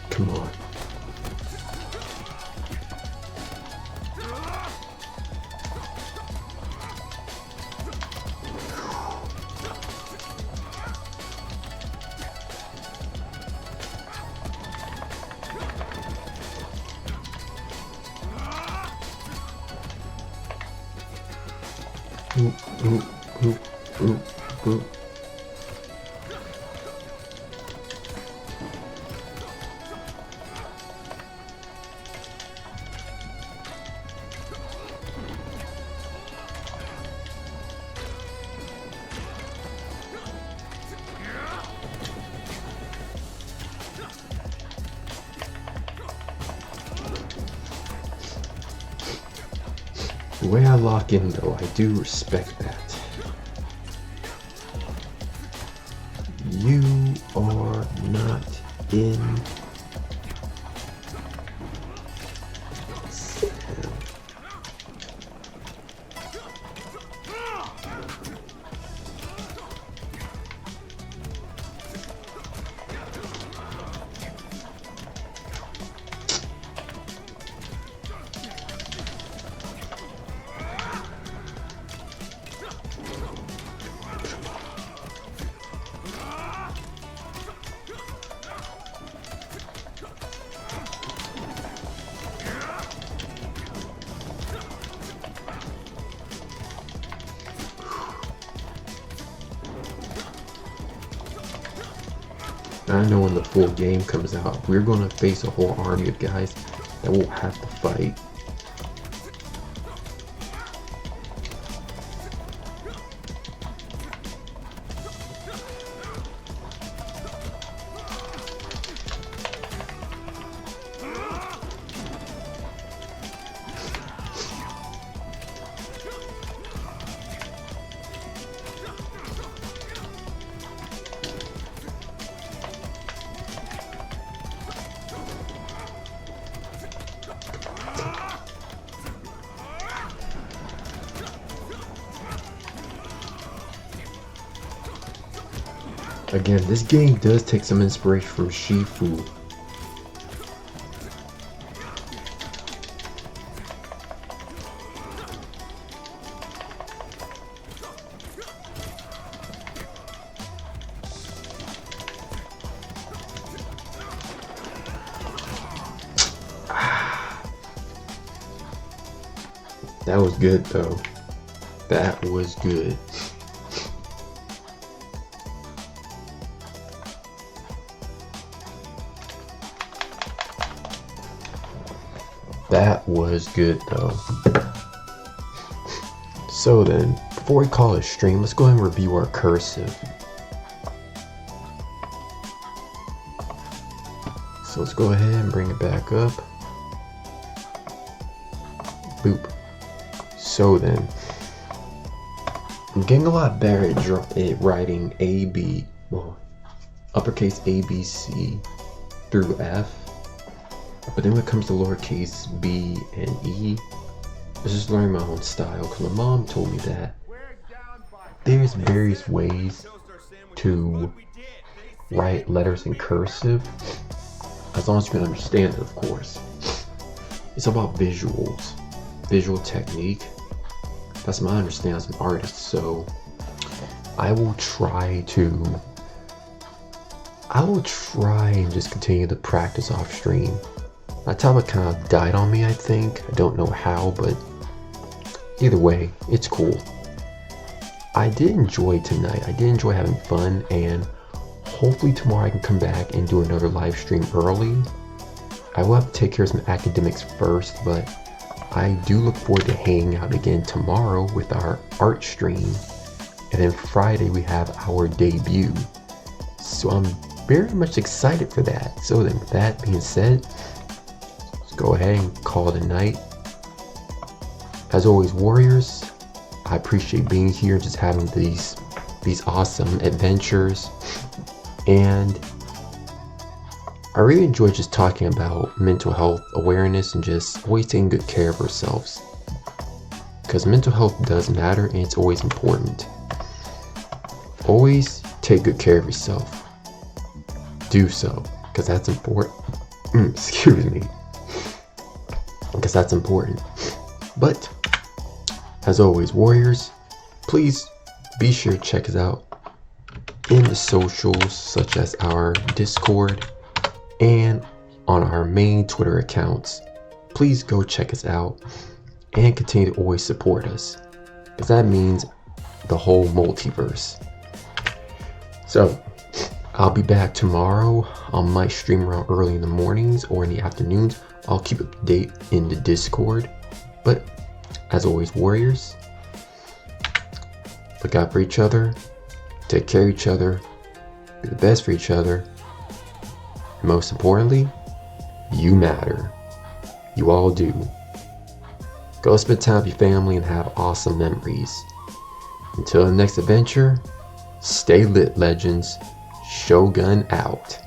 Come on. Oop, oop, oop, oop, oop. The way I lock in, though, I do respect that. You are not in. I know when the full game comes out, we're going to face a whole army of guys that won't have to fight. Again, this game does take some inspiration from Shifu. That was good though. That was good. That was good though. So then, before we call it stream, let's go ahead and review our cursive. So let's go ahead and bring it back up. Boop. So then, I'm getting a lot better at writing A, B, well, uppercase A, B, C through F. But then when it comes to lowercase b and e, was just learning my own style because my mom told me that there's various ways to write letters in cursive, as long as you can understand it, of course. It's about visuals, visual technique. That's my understanding as an artist, so I will try and just continue to practice off stream. My tablet kind of died on me, I think. I don't know how, but either way, it's cool. I did enjoy tonight. I did enjoy having fun, and hopefully tomorrow I can come back and do another live stream early. I will have to take care of some academics first, but I do look forward to hanging out again tomorrow with our art stream. And then Friday we have our debut. So I'm very much excited for that. So then with that being said, let's go ahead and call it a night. As always, Warriors, I appreciate being here and just having these awesome adventures. And I really enjoy just talking about mental health awareness and just always taking good care of ourselves. Because mental health does matter and it's always important. Always take good care of yourself. Do so, because that's important. Excuse me. Because that's important. But, as always, Warriors, please be sure to check us out in the socials, such as our Discord and on our main Twitter accounts. Please go check us out and continue to always support us, because that means the whole multiverse. So, I'll be back tomorrow. I might stream around early in the mornings or in the afternoons. I'll keep up to date in the Discord. But, as always, Warriors, look out for each other, take care of each other, be the best for each other, and most importantly, you matter. You all do. Go spend time with your family and have awesome memories. Until the next adventure, stay lit, legends. Shogun out.